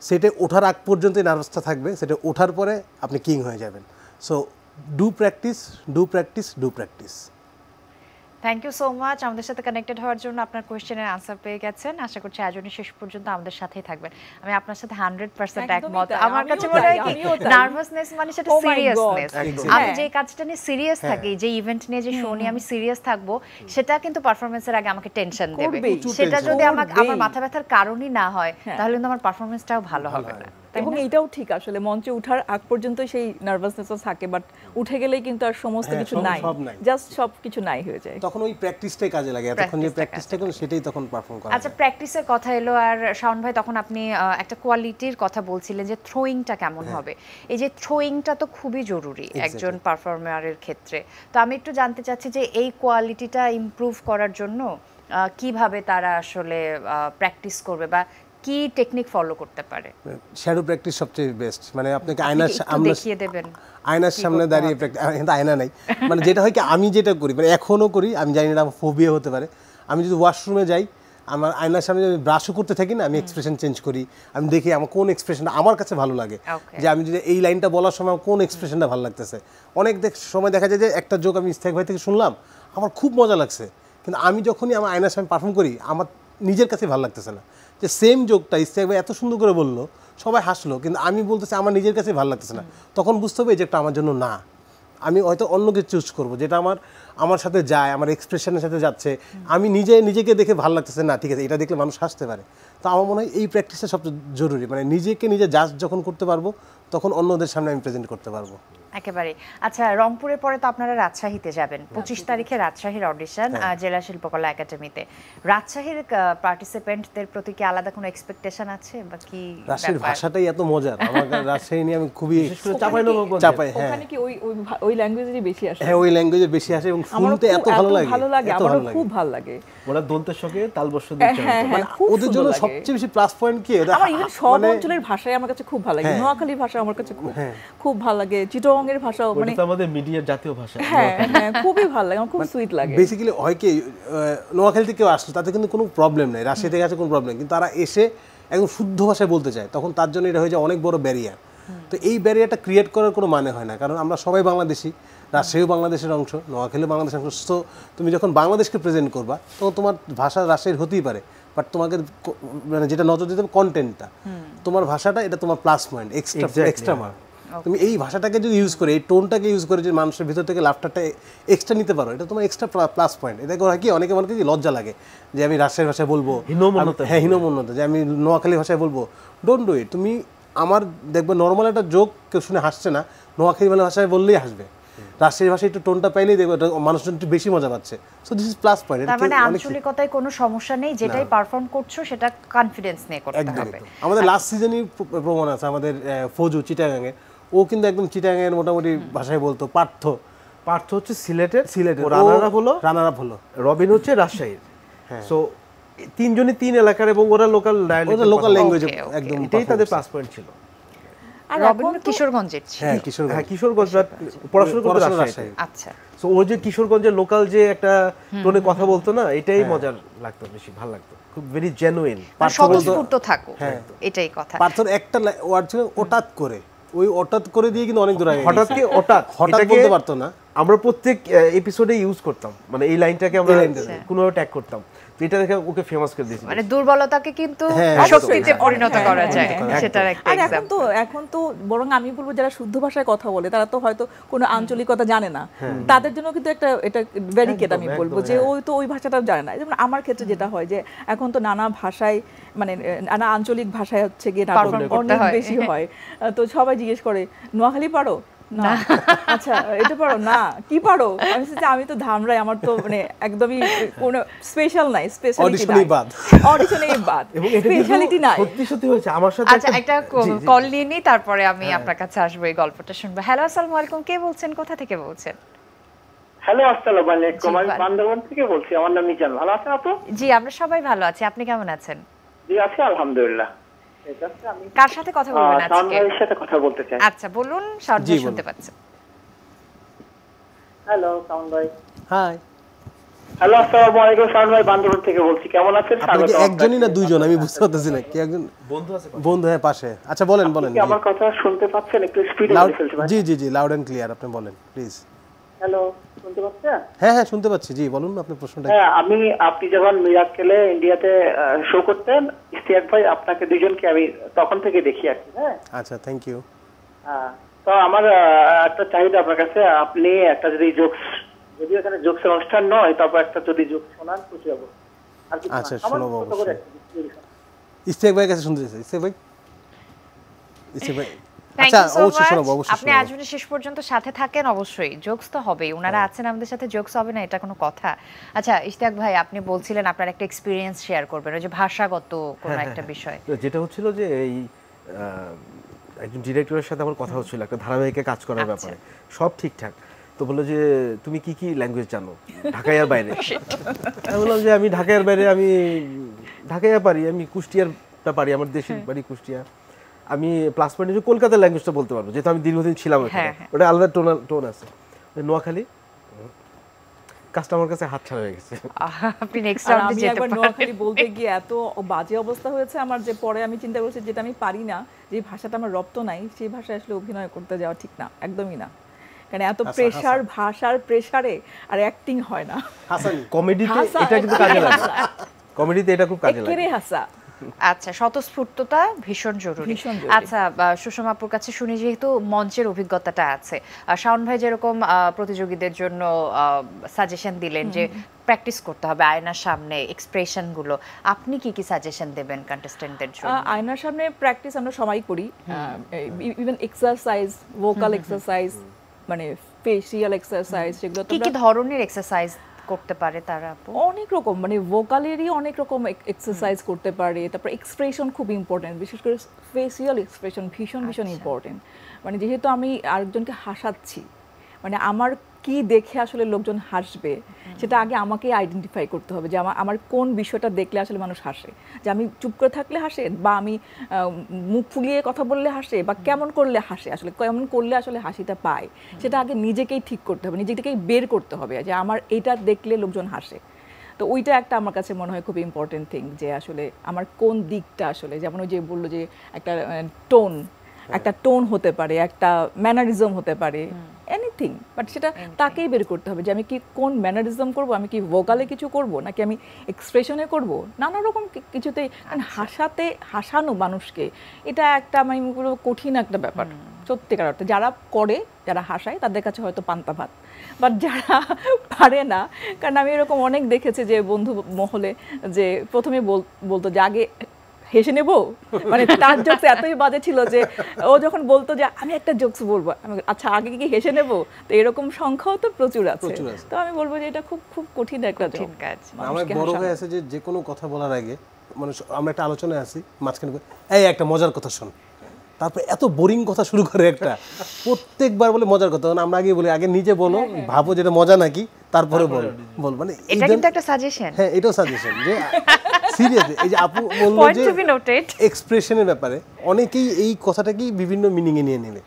সেটা ওঠার আগ পর্যন্তই নার্ভাসটা থাকবে, সেটা ওঠার পরে আপনি কিং হয়ে যাবেন। So do practice, do practice, do practice. Thank you so much আমাদের সাথে কানেক্টেড হওয়ার জন্য। আপনার কোয়েশ্চেনের আনসার পেয়ে গেছেন। আশা করছি আয়োজনের শেষ পর্যন্ত আমাদের সাথেই থাকবেন। আমি আপনার সাথে 100% একমত। আমার কাছে মনে হয় কি, নার্ভাসনেস মানে সেটা সিরিয়াসনেস। আমি যে কাজটা নিয়ে সিরিয়াস থাকি, যে ইভেন্ট নিয়ে, যে শো নিয়ে আমি সিরিয়াস থাকবো, সেটা কিন্তু পারফরমেন্সের আগে আমাকে টেনশন দেবে। সেটা যদি আমার মাথা ব্যথার কারণই না হয়, তাহলে কিন্তু আমার পারফরমেন্সটাও ভালো হবে না। এবং এটাও ঠিক, আসলে মঞ্চে ওঠার আগ পর্যন্ত সেই নার্ভাসনেসও থাকে, বাট উঠে গেলেই কিন্তু আর সমস্ত কিছু নাই, জাস্ট সব কিছু নাই হয়ে যায়। তখন ওই প্র্যাকটিসটাই কাজে লাগে, এতক্ষণ যে প্র্যাকটিসটা করেন সেটাই তখন পারফর্ম করা। আচ্ছা, প্র্যাকটিসের কথা এলো, আর শাওন ভাই তখন আপনি একটা কোয়ালিটির কথা বলছিলেন যে থ্রোয়িংটা কেমন হবে। এই যে থ্রোয়িংটা তো খুবই জরুরি একজন পারফর্মারের ক্ষেত্রে। তো আমি একটু জানতে চাচ্ছি যে এই কোয়ালিটিটা ইমপ্রুভ করার জন্য কিভাবে তারা আসলে প্র্যাকটিস করবে, বা কি টেকনিক ফলো করতে পারে? শ্যাডো প্র্যাকটিস সবচেয়ে বেস্ট। মানে আপনাকে দেখিয়ে দেবেন, আয়নার সামনে দাঁড়িয়ে প্র্যাকটিস। আয়না নাই, মানে যেটা হয় কি, আমি যেটা করি, মানে এখনও করি, আমি জানি না আমার ফোবিয়া হতে পারে। আমি যদি ওয়াশরুমে যাই, আমার আয়নার সামনে যদি ব্রাশও করতে থাকি না, আমি এক্সপ্রেশন চেঞ্জ করি। আমি দেখি আমার কোন এক্সপ্রেশনটা আমার কাছে ভালো লাগে, যে আমি যদি এই লাইনটা বলার সময় কোন এক্সপ্রেশনটা ভালো লাগতেছে। অনেক সময় দেখা যায় যে একটা জোক আমি ইস্তেক ভাই থেকে শুনলাম, আমার খুব মজা লাগছে, কিন্তু আমি যখনই আমার আয়নার সামনে পারফর্ম করি, আমার নিজের কাছে ভালো লাগতেছে না। যে সেম জোকটা ইস্তেক ভাই এত সুন্দর করে বললো, সবাই হাসলো, কিন্তু আমি বলতেছি আমার নিজের কাছে ভালো লাগতেছে না। তখন বুঝতে হবে এই জোকটা আমার জন্য না, আমি হয়তো অন্য কিছু চুজ করবো যেটা আমার সাথে যায়, আমার এক্সপ্রেশনের সাথে যাচ্ছে। আমি নিজেকে দেখে ভালো লাগতেছে না, ঠিক আছে, এটা দেখলে মানুষ হাসতে পারে। তো আমার মনে হয় এই প্র্যাকটিসটা সবচেয়ে জরুরি। মানে নিজেকে নিজে জাজ যখন করতে পারবো, তখন অন্যদের সামনে আমি প্রেজেন্ট করতে পারবো। একেবারে। আচ্ছা, রংপুরের পরে তো আপনারা রাজশাহীতে যাবেন। 25 তারিখে রাজশাহীর অডিশন জেলা শিল্পকলা একাডেমিতে। রাজশাহীর পার্টিসিপেন্টদের প্রতি কি আলাদা কোনো এক্সপেকটেশন আছে, বা কি? রাজশাহীর ভাষাটাই এত মজার, আমার রাজশাহী নিয়ে আমি খুবই চাপাই। হ্যাঁ, ওখানে কি ওই ল্যাঙ্গুয়েজেরই বেশি আসে? হ্যাঁ, ওই ল্যাঙ্গুয়েজের বেশি আসে, এবং শুনতে এত ভালো লাগে, আমারও খুব ভালো লাগে। ওরা দন্তের সঙ্গে তালবস্য দিচ্ছে। ওদের জন্য সবচেয়ে বেশি প্লাস পয়েন্ট কি, আমার ইভেন সব অঞ্চলের ভাষাই আমার কাছে খুব ভালো লাগে। নোয়াখালীর ভাষা আমার কাছে খুব ভালো লাগে, চিটাগংয়ের ভাষাও, মানে আমাদের মিডিয়ার জাতীয় ভাষা। হ্যাঁ, খুবই ভালো লাগে, আমার খুব সুইট লাগে। বেসিক্যালি হয় কি, নোয়াখালী থেকে কেউ আসলো, তাতে কিন্তু কোনো প্রবলেম নেই, রাজশাহী থেকে আসে কোনো প্রবলেম, কিন্তু তারা এসে একদম শুদ্ধ ভাষায় বলতে চায়, তখন তার জন্য এটা হয়ে যায় অনেক বড় ব্যারিয়ার। তো এই ব্যারিয়ারটা ক্রিয়েট করার কোনো মানে হয় না, কারণ আমরা সবাই বাংলাদেশি, রাজশাহীও বাংলাদেশের অংশ, নোয়াখালীও বাংলাদেশের অংশ। তো তুমি যখন বাংলাদেশকে প্রেজেন্ট করবা, তখন তোমার ভাষা রাজশাহীর হতেই পারে, বাট তোমাকে মানে যেটা নজর দিতে হবে কন্টেন্টটা, তোমার ভাষাটা, এটা তোমার প্লাস পয়েন্ট, এক্সট্রা মার্ক। তুমি এই ভাষাটাকে যদি ইউজ করে, এই টোনটাকে ইউজ করে, যে মানুষের ভিতর থেকে লাফটারটা এক্সট্রা নিতে পারো, এটা তোমার এক্সট্রা প্লাস পয়েন্ট। এটা করে কি, অনেকে মনে কি লজ্জা লাগে যে আমি রাজশাহীর ভাষায় বলবো, হ্যাঁ, হীনমন্যতা, যে আমি নোয়াখালী ভাষায় বলবো। Don't do it. তুমি আমার দেখবে নর্মাল একটা জোক কেউ শুনে হাসছে না, নোয়াখালী ভাষায় বললেই হাসবে। রাজশাহীর ভাষায় একটু টোনটা পাইলেই দেখবে মানুষজন একটু বেশি মজা পাচ্ছে। So this is plus point. তার মানে আঞ্চলিকতায় কোনো সমস্যা নেই, যেটাই পারফর্ম করছো সেটা কনফিডেন্স নিয়ে করতে হবে। আমাদের লাস্ট সিজনই প্রমাণ আছে, আমাদের ফৌজু চিটাগাঙে, ও কিন্তু একদম চিটাগাঙের মোটামুটি ভাষায় বলতো। পার্থ হচ্ছে সিলেটের, রানার আপ হলো, রবিন হচ্ছে রাজশাহীর। সো তিনজনই তিন এলাকার, এবং ওরা লোকাল ল্যাঙ্গুয়েজ, একদম এটাই তাদের প্লাস পয়েন্ট ছিল। আর রবিন কিশোরগঞ্জের, কিশোরগঞ্জ পড়াশোনা করতে রাজশাহী। আচ্ছা, সো ও যে কিশোরগঞ্জের লোকাল যে একটা টোনে কথা বলতো না, এটাই মজার লাগতো, বেশি ভালো লাগতো, খুব ভেরি জেনুইন, স্বতঃস্ফূর্ত থাকো, এটাই কথা। পার্থর একটা ওয়ার্ড ছিল ওটাত করে, ওই ওটাত করে দিয়ে কিন্তু অনেক দূর আগে। হঠাৎ বলতে পারতো না, আমরা প্রত্যেক এপিসোডে ইউজ করতাম, মানে এই লাইনটাকে আমরা কোনোভাবে ট্যাগ করতাম, এটা দেখে ওকে ফেমাস করে দিয়েছি। মানে দুর্বলতাকে কিন্তু শক্তিতে পরিণত করা যায়, সেটার একটা এক্সাম্পল। এখন তো বরং আমি বলবো, যারা শুদ্ধ ভাষায় কথা বলে, তারা তো হয়তো কোনো আঞ্চলিকতা জানে না, তাদের জন্য কিন্তু এটা ব্যারিকেড আমি বলবো, যে ওই তো ওই ভাষাটা জানে না। যেমন আমার ক্ষেত্রে যেটা হয়, যে এখন তো নানা ভাষায়, মানে নানা আঞ্চলিক ভাষায় হচ্ছে গিয়ে নাটক অনেক বেশি হয়, তো সবাই জিজ্ঞেস করে নোয়াখালী পারো, না আচ্ছা এটা পারো না কি পারো আমি বলছি, আমি তো ধামরাই আমার তো মানে একদমই কোনো স্পেশাল নাই স্পেশালিটি অডিশনেই বাদ অডিশনেই বাদ এবং এটা স্পেশালিটি নাই সত্যি সত্যি হয়েছে আমার সাথে আচ্ছা একটা কল নিয়ে নিই, তারপরে আমি আপনার কাছে আসবো, এই গল্পটা শুনবো। হ্যালো, আসসালামু আলাইকুম, কে বলছেন, কোথা থেকে বলছেন? হ্যালো, আসসালামু আলাইকুম। আমি জি, বান্দরবান থেকে বলছি। আমার নাম মিজান। ভালো আছেন আপু? জি, আমরা সবাই ভালো আছি, আপনি কেমন আছেন? জি আছি আলহামদুলিল্লাহ। আমি কার সাথে কথা বলবেন শাওন আজকে? ভাইয়ের সাথে কথা বলতে চাই। আচ্ছা বলুন, শাওন জি, ভাই বলুন। শুনতে পাচ্ছেন। হ্যালো শাওন ভাই। হাই। হ্যালো, আসসালামু আলাইকুম। শাওন ভাই বান্দরবান থেকে বলছি। কেমন আছেন? আপনি কি স্বাগত একজনই না আপনাকে। দুইজন? আমি বুঝতে পারতেছি না কি একজন বন্ধু আছে বন্ধু? হ্যাঁ পাশে। আচ্ছা বলেন বলেন। কি আমার কথা শুনতে পাচ্ছেন? একটু স্পিডে লাউড, বলে ফেলছি ভাই। জি জি জি, লাউড এন্ড ক্লিয়ার, আপনি বলেন প্লিজ। হ্যালো, শুনতে পাচ্ছেন? হ্যাঁ হ্যাঁ শুনতে পাচ্ছি, জি বলুন আপনার প্রশ্নটা। হ্যাঁ, আপনি যখন মিরাক্কেলে ইন্ডিয়াতে শো করতেন, ইশতিয়াক ভাই আপনাকে দুইজনকে আমি তখন থেকে দেখি আর কি। হ্যাঁ আচ্ছা, থ্যাংক ইউ। তো আমার একটা চাহিদা আপনার কাছে, আপনি একটা যদি জোকস, যদিও এখানে জোকসের অনুষ্ঠান নয়, তারপর একটা যদি জোক শোনান খুশি হবো। আর কিছু না। আচ্ছা, আমার শোনাবো ছোট করে অবশ্যই। একটা যদি শোনান। ইস্তেক ভাইয়ের কাছে শুনতে চাই। ইস্তেক ভাই, ইস্তেক ভাই। থ্যাংক আচ্ছা ইউ সো অবশ্যই মাচ। শোনাবো, অবশ্যই আপনি শোনাবো। আজ যদি শেষ পর্যন্ত সাথে থাকেন, অবশ্যই জোকস তো হবেই, ওনারা আছেন আমাদের সাথে, জোকস হবে না এটা কোনো কথা? আচ্ছা ইশতিয়াক ভাই, আপনি বলছিলেন আপনার একটা এক্সপেরিয়েন্স শেয়ার করবেন, ওই যে ভাষাগত কোনো একটা বিষয়। তো যেটা হচ্ছিল যে এই একজন ডিরেক্টরের সাথে আমার কথা হচ্ছিল একটা ধারাবাহিকে কাজ করার ব্যাপারে, সব ঠিকঠাক। তো বললো যে তুমি কি কি ল্যাঙ্গুয়েজ জানো ঢাকায় আর বাইরে? আমি বললাম যে আমি ঢাকায় আর বাইরে, আমি ঢাকায় পারি, আমি কুষ্টিয়ারটা পারি, আমার দেশের বাড়ি কুষ্টিয়া। আমি প্লাস পয়েন্ট যে কলকাতার ল্যাঙ্গুয়েজটা বলতে পারবো, যেহেতু আমি দীর্ঘদিন ছিলাম ওখানে, ওটা আলাদা টোন আছে। নোয়াখালী কাজটা আমার কাছে হাতছাড়া হয়ে গেছে। আপনি নেক্সট আর রাউন্ডে আমি যেতে একবার পারেন। নোয়াখালী বলতে গিয়ে এত বাজে অবস্থা হয়েছে আমার, যে পরে আমি চিন্তা করছি যেটা আমি পারি না, যে ভাষাটা আমার রপ্ত নাই, সেই ভাষায় আসলে অভিনয় করতে যাওয়া ঠিক না, একদমই না। কারণ এত প্রেসার, ভাষার প্রেসারে আর অ্যাক্টিং হয় না। হাসানি কমেডিতে হাসা, এটা কিন্তু কাজে লাগে, কমেডিতে এটা খুব কাজে লাগে। একেবারে হাসা। আচ্ছা, স্বতঃস্ফূর্ততা ভীষণ জরুরি। ভীষণ জরুরি। আচ্ছা সুষমা আপুর কাছে শুনি, যেহেতু মঞ্চের অভিজ্ঞতাটা আছে, শাওন ভাই যেরকম প্রতিযোগীদের জন্য সাজেশন দিলেন যে প্র্যাকটিস করতে হবে আয়নার সামনে এক্সপ্রেশন গুলো, আপনি কি কি সাজেশন দেবেন কন্টেস্টেন্টদের জন্য? আয়নার সামনে প্র্যাকটিস আমরা সবাই করি, ইভেন এক্সারসাইজ, ভোকাল এক্সারসাইজ, মানে ফেসিয়াল এক্সারসাইজ, সেগুলো তো কি কি ধরনের এক্সারসাইজ করতে পারে তারা আপু? অনেক রকম, মানে ভোকালেরই অনেক রকম এক্সারসাইজ করতে পারে। তারপর এক্সপ্রেশন খুব ইম্পর্টেন্ট, বিশেষ করে ফেসিয়াল এক্সপ্রেশন ভীষণ ভীষণ ইম্পর্টেন্ট। মানে যেহেতু আমি আরেকজনকে হাসাচ্ছি, মানে আমার কি দেখে আসলে লোকজন হাসবে সেটা আগে আমাকে আইডেন্টিফাই করতে হবে, যে আমার কোন বিষয়টা দেখলে আসলে মানুষ হাসে, যে আমি চুপ করে থাকলে হাসে, বা আমি মুখ ফুলিয়ে কথা বললে হাসে, বা কেমন করলে হাসে, আসলে কেমন করলে আসলে হাসিটা পায়, সেটা আগে নিজেকেই ঠিক করতে হবে, নিজেকেই বের করতে হবে যে আমার এইটা দেখলে লোকজন হাসে। তো ওইটা একটা আমার কাছে মনে হয় খুব ইম্পর্টেন্ট থিং, যে আসলে আমার কোন দিকটা আসলে, যেমন ওই যে বললো যে একটা টোন, একটা টোন হতে পারে, একটা ম্যানারিজম হতে পারে, এনিথিং, বাট সেটা তাকেই বের করতে হবে যে আমি কি কোন ম্যানারিজম করব, আমি কি ভোকালে কিছু করব নাকি আমি এক্সপ্রেশনে করব, নানা রকম কিছুতেই। কারণ হাসানো মানুষকে এটা একটা আমি বলবো কঠিন একটা ব্যাপার সত্যিকার অর্থে। যারা করে, যারা হাসায়, তাদের কাছে হয়তো পান্তা ভাত, বাট যারা পারে না, কারণ আমি এরকম অনেক দেখেছি যে বন্ধু মহলে যে প্রথমে বলতো যে আগে হেসে নেবো, মানে তার জোকস এতই বাজে ছিল যে ও যখন বলতো যে আমি একটা জোকস বলবো, আচ্ছা আগে কি হেসে নেবো, তো এরকম সংখ্যাও তো প্রচুর আছে। তো আমি বলবো যে এটা খুব খুব কঠিন একটা কাজ। আমার বড় ভাই আছে যে কোনো কথা বলার আগে, মানে আমরা একটা আলোচনায় আছি, মাঝখানে এই একটা মজার কথা শোন, তারপর এত বোরিং কথা শুরু করে একটা, প্রত্যেকবার বলে মজার কথা, আমরা আগে বলি আগে নিজে বলো, ভাবো যেটা মজা নাকি, তারপরে বল, মানে এটা কিন্তু একটা সাজেশন। হ্যাঁ এটাও সাজেশন, যে সিরিয়াসলি এই যে আপু বললো যে এক্সপ্রেশনের ব্যাপারে, অনেকেই এই কথাটাকেই বিভিন্ন মিনিং এ নিয়ে নেবে।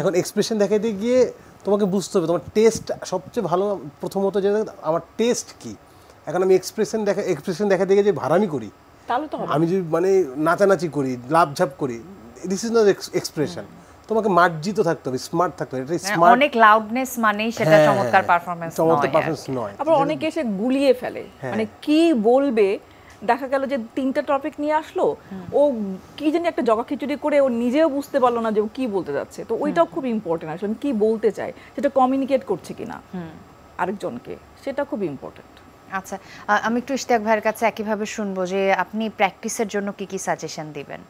এখন এক্সপ্রেশন দেখাইতে গিয়ে তোমাকে বুঝতে হবে তোমার টেস্ট সবচেয়ে ভালো, প্রথমত যে আমার টেস্ট কি। এখন আমি এক্সপ্রেশন দেখাতে গিয়ে যে ভাড়ামি করি, আমি যদি মানে নাচানাচি করি, লাভঝাপ করি, দিস ইজ নট এক্সপ্রেশন। তোমাকে মার্জিত থাকতে হবে, স্মার্ট থাকতে হবে। এটা স্মার্ট, অনেক লাউডনেস মানেই সেটা চমৎকার পারফরম্যান্স নয়। আবার অনেকে এসে গুলিয়ে ফেলে, মানে কি বলবে, দেখা গেল যে 3টা টপিক নিয়ে আসলো, ও কি জানি একটা জগা খিচুড়ি করে ও নিজেও বুঝতে পারলো না যে ও কি বলতে যাচ্ছে। তো ওইটাও খুব ইম্পর্টেন্ট, আসলে কি বলতে চাই সেটা কমিউনিকেট করছে কিনা আরেকজনকে, সেটা খুব ইম্পর্টেন্ট। আচ্ছা, আমি একটু ইশতিয়াক ভাইয়ের কাছে একইভাবে শুনবো যে আপনি প্র্যাকটিসের জন্য কি কি সাজেশন দিবেন?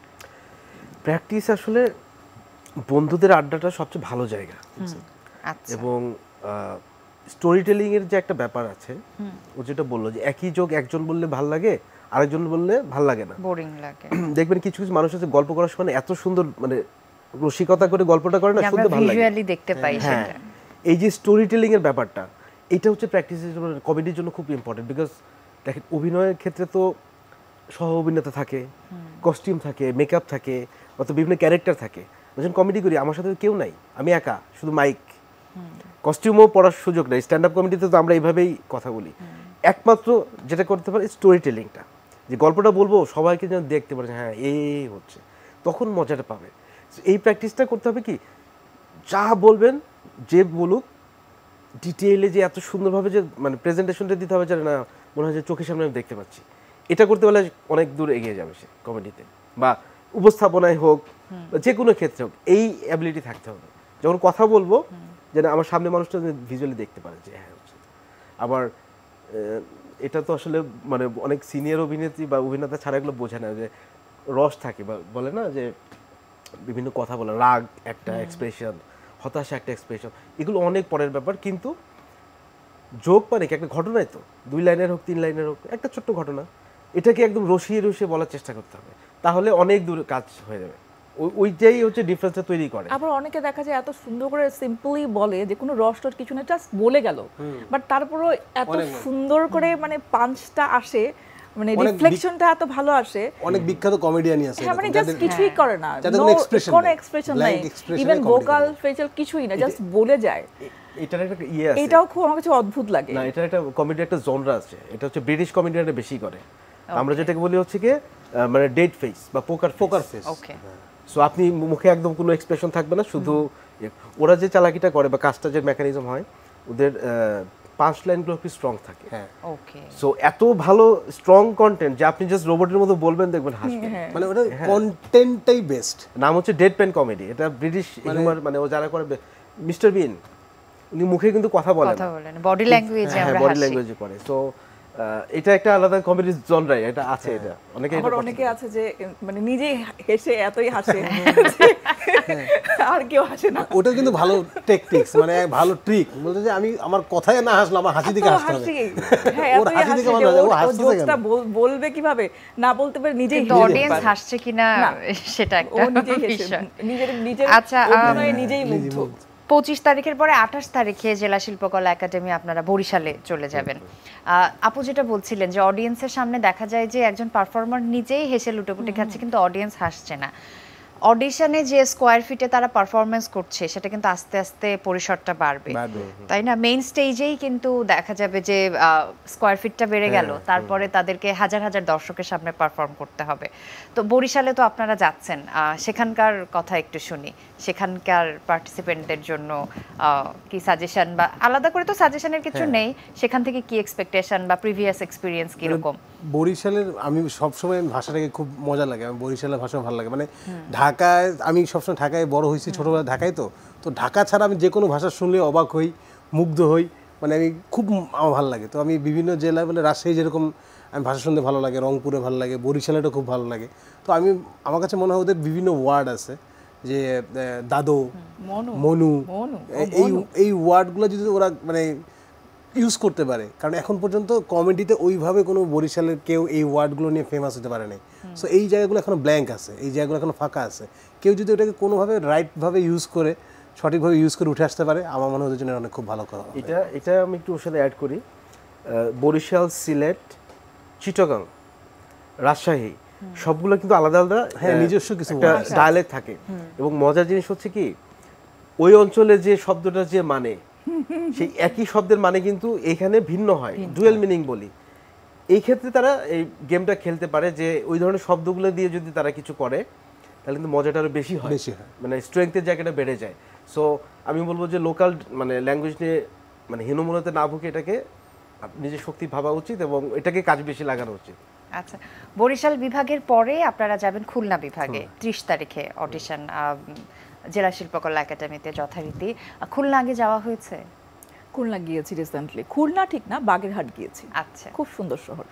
প্র্যাকটিস আসলে বন্ধুদের আড্ডাটা সবচেয়ে ভালো জায়গা আচ্ছা এবং স্টোরি টেলিং এর যে একটা ব্যাপার আছে ও যেটা বললো যে একই যোগ একজন বললে ভাল লাগে আরেকজন বললে ভাল লাগে না, বোরিং লাগে। দেখবেন কিছু কিছু মানুষ আছে গল্প করার সময় এত সুন্দর মানে রসিকতা করে গল্পটা করে না, শুনতে ভালো লাগে, ভিজুয়ালি দেখতে পাই সেটা। এই যে স্টোরি টেলিং এর ব্যাপারটা এটা হচ্ছে প্র্যাকটিসের জন্য, কমেডির জন্য খুব ইম্পর্টেন্ট। বিকজ দেখেন অভিনয়ের ক্ষেত্রে তো সহ অভিনেতা থাকে, কস্টিউম থাকে, মেকআপ থাকে, অত বিভিন্ন ক্যারেক্টার থাকে। যখন কমেডি করি আমার সাথে কেউ নাই, আমি একা, শুধু মাইক, কস্টিউমও পড়ার সুযোগ নেই। স্ট্যান্ড আপ কমেডিতে তো আমরা এইভাবেই কথা বলি। একমাত্র যেটা করতে পারি স্টোরি টেলিংটা, যে গল্পটা বলবো সবাইকে যেন দেখতে পারে হ্যাঁ এই হচ্ছে, তখন মজাটা পাবে। এই প্র্যাকটিসটা করতে হবে কি, যা বলবেন যে বলুক ডিটেইলে, যে এত সুন্দরভাবে যে মানে প্রেজেন্টেশনটা দিতে হবে যেন না মনে হয় যে চোখের সামনে আমি দেখতে পাচ্ছি। এটা করতে পারলে অনেক দূর এগিয়ে যাবে সে কমেডিতে, বা উপস্থাপনায় হোক বা যে কোনো ক্ষেত্রে হোক, এই অ্যাবিলিটি থাকতে হবে। যখন কথা বলবো যেন আমার সামনে মানুষটা ভিজুয়ালি দেখতে পারে যে হ্যাঁ হচ্ছে। আবার এটা তো আসলে মানে অনেক সিনিয়র অভিনেত্রী বা অভিনেতা ছাড়া এগুলো বোঝে না, যে রস থাকে বা বলে না যে বিভিন্ন কথা বলে, রাগ একটা এক্সপ্রেশন, হতাশা একটা এক্সপ্রেশন, এগুলো অনেক পরের ব্যাপার। কিন্তু যোগ মানে কি একটা ঘটনাই তো, 2 লাইনের হোক 3 লাইনের হোক, একটা ছোট্ট ঘটনা, এটাকে একদম রসিয়ে রসিয়ে বলার চেষ্টা করতে হবে, তাহলে অনেক দূর কাজ হয়ে যাবে। ওইটাই হচ্ছে ডিফারেন্সটা তৈরি করে। আবার অনেকে দেখা যায় এত সুন্দর করে সিম্পলি বলে যে কোনো রস টস কিছু না, জাস্ট বলে গেল, বাট তারপরও এত সুন্দর করে মানে পাঞ্চটা আসে, মানে রিফ্লেকশনটা এত ভালো আসে। অনেক বিখ্যাত কমেডিয়ানই আছে মানে জাস্ট কিছুই করে না, কোনো এক্সপ্রেশন নাই, ইভেন ভোকাল ফেশিয়াল কিছুই না, জাস্ট বলে যায়। এটার একটা ইয়ে আছে, এটাও খুব আমার কাছে অদ্ভুত লাগে। না এটা একটা কমেডি একটা জনরা আছে, এটা হচ্ছে ব্রিটিশ কমেডিয়ানরা বেশি করে। আমরা যেটাকে বলি হচ্ছে কি মানে ডেড ফেস বা পোকার ফেস। ওকে, সো আপনি মুখে একদম কোনো এক্সপ্রেশন থাকবে না, শুধু ওরা যে চালাকিটা করে বা কাজটা যে মেকানিজম হয়, ওদের পাঁচ লাইনগুলো খুব স্ট্রং থাকে। ওকে, সো এত ভালো স্ট্রং কন্টেন্ট যে আপনি জাস্ট রোবটের মতো বলবেন, দেখবেন হাসবেন। মানে ওটা কন্টেন্টটাই বেস্ট। নাম হচ্ছে ডেড পেন কমেডি, এটা ব্রিটিশ হিউমার, মানে ও যারা করে, মিস্টার বিন উনি মুখে কিন্তু কথা বলেন না, বডি ল্যাঙ্গুয়েজে আমরা বডি ল্যাঙ্গুয়েজে করে। সো এটা একটা আলাদা কমেডি জনরাই এটা আছে। এটা অনেকে আছে যে মানে নিজেই হেসে এতই হাসে আর কেউ হাসে না। ওটা কিন্তু ভালো টেকটিক্স, মানে ভালো ট্রিক, বলতে যে আমি আমার কথায় না হাসলাম, আমার হাসি দিকে হাসতে হবে। হ্যাঁ, ওর হাসি দিকে ও হাসছে, বলবে কিভাবে না বলতে পারে, নিজেই অডিয়েন্স হাসছে কিনা সেটা একটা বিষয়। নিজের আচ্ছা, নিজেই মুগ্ধ। 25 তারিখের পরে 28 তারিখে জেলা শিল্পকলা একাডেমি আপনারা বরিশালে চলে যাবেন। আপু যেটা বলছিলেন যে অডিয়েন্সের সামনে দেখা যায় যে একজন পারফর্মার নিজেই হেসে লুটোপুটি খাচ্ছে, কিন্তু অডিয়েন্স হাসছে না। অডিশনে যে স্কোয়ার ফিটে তারা পারফরমেন্স করছে সেটা কিন্তু আস্তে আস্তে পরিসরটা বাড়বে, তাই না? মেইন স্টেজেই কিন্তু দেখা যাবে যে স্কোয়ার ফিটটা বেড়ে গেল, তারপরে তাদেরকে হাজার হাজার দর্শকের সামনে পারফর্ম করতে হবে। তো বরিশালে তো আপনারা যাচ্ছেন, সেখানকার কথা একটু শুনি। সেখানকার পার্টিসিপেন্টদের জন্য কি সাজেশন, বা আলাদা করে তো সাজেশনের কিছু নেই, সেখান থেকে কি এক্সপেকটেশন বা প্রিভিয়াস এক্সপিরিয়েন্স কিরকম? বরিশালের আমি সবসময় ভাষাটাকে খুব মজা লাগে, আমি বরিশালের ভাষা ভালো লাগে। মানে ঢাকায় আমি সবসময় ঢাকায় বড় হয়েছি, ছোটোবেলায় ঢাকায়, তো ঢাকা ছাড়া আমি যে কোনো ভাষা শুনলে অবাক হই, মুগ্ধ হই, মানে আমি খুব আমার ভালো লাগে। তো আমি বিভিন্ন জেলায়, বলে রাজশাহী যেরকম আমি ভাষা শুনতে ভালো লাগে, রংপুরে ভালো লাগে, বরিশালেটা খুব ভালো লাগে। তো আমার কাছে মনে হয় ওদের বিভিন্ন ওয়ার্ড আছে, যে দাদো, মনু, এই ওয়ার্ডগুলো যদি ওরা মানে ইউজ করতে পারে, কারণ এখন পর্যন্ত কমেডিতে ওইভাবে কোনো বরিশালের কেউ এই ওয়ার্ডগুলো নিয়ে ফেমাস হতে পারে নাই। সো এই জায়গাগুলো এখনো ব্ল্যাঙ্ক আছে, এই জায়গাগুলো এখনো ফাঁকা আছে। কেউ যদি ওটাকে কোনোভাবে রাইটভাবে ইউজ করে, সঠিকভাবে ইউজ করে উঠে আসতে পারে, আমার মনে হয় ওদের জন্য অনেক খুব ভালো কথা। এটা আমি একটু ওর সাথে অ্যাড করি, বরিশাল, সিলেট, চিটাগাং, রাজশাহী সবগুলো কিন্তু আলাদা আলাদা নিজস্ব কিছু ডায়ালেক্ট থাকে। এবং মজার জিনিস হচ্ছে কি, ওই অঞ্চলে যে শব্দটা যে মানে, সেই একই শব্দের মানে কিন্তু এখানে ভিন্ন হয়, ডুয়েল মিনিং বলি। এই ক্ষেত্রে তারা এই গেমটা খেলতে পারে, যে ওই ধরনের শব্দগুলো দিয়ে যদি তারা কিছু করে তাহলে কিন্তু মজাটা আরো বেশি হয়, মানে স্ট্রেংথের জায়গাটা বেড়ে যায়। সো আমি বলবো যে লোকাল মানে ল্যাঙ্গুয়েজ নিয়ে মানে হীনমন্যতে না ভুগে এটাকে নিজের শক্তি ভাবা উচিত এবং এটাকে কাজ বেশি লাগানো উচিত। আচ্ছা, বরিশাল বিভাগের পরে আপনারা যাবেন খুলনা বিভাগে 30 তারিখে অডিশন, জেলা শিল্পকলা একাডেমিতে যথারীতি। খুলনা আগে যাওয়া হয়েছে? খুলনা গিয়েছি রিসেন্টলি। খুলনা ঠিক না, বাগেরহাট গিয়েছি। আচ্ছা, খুব সুন্দর শহর,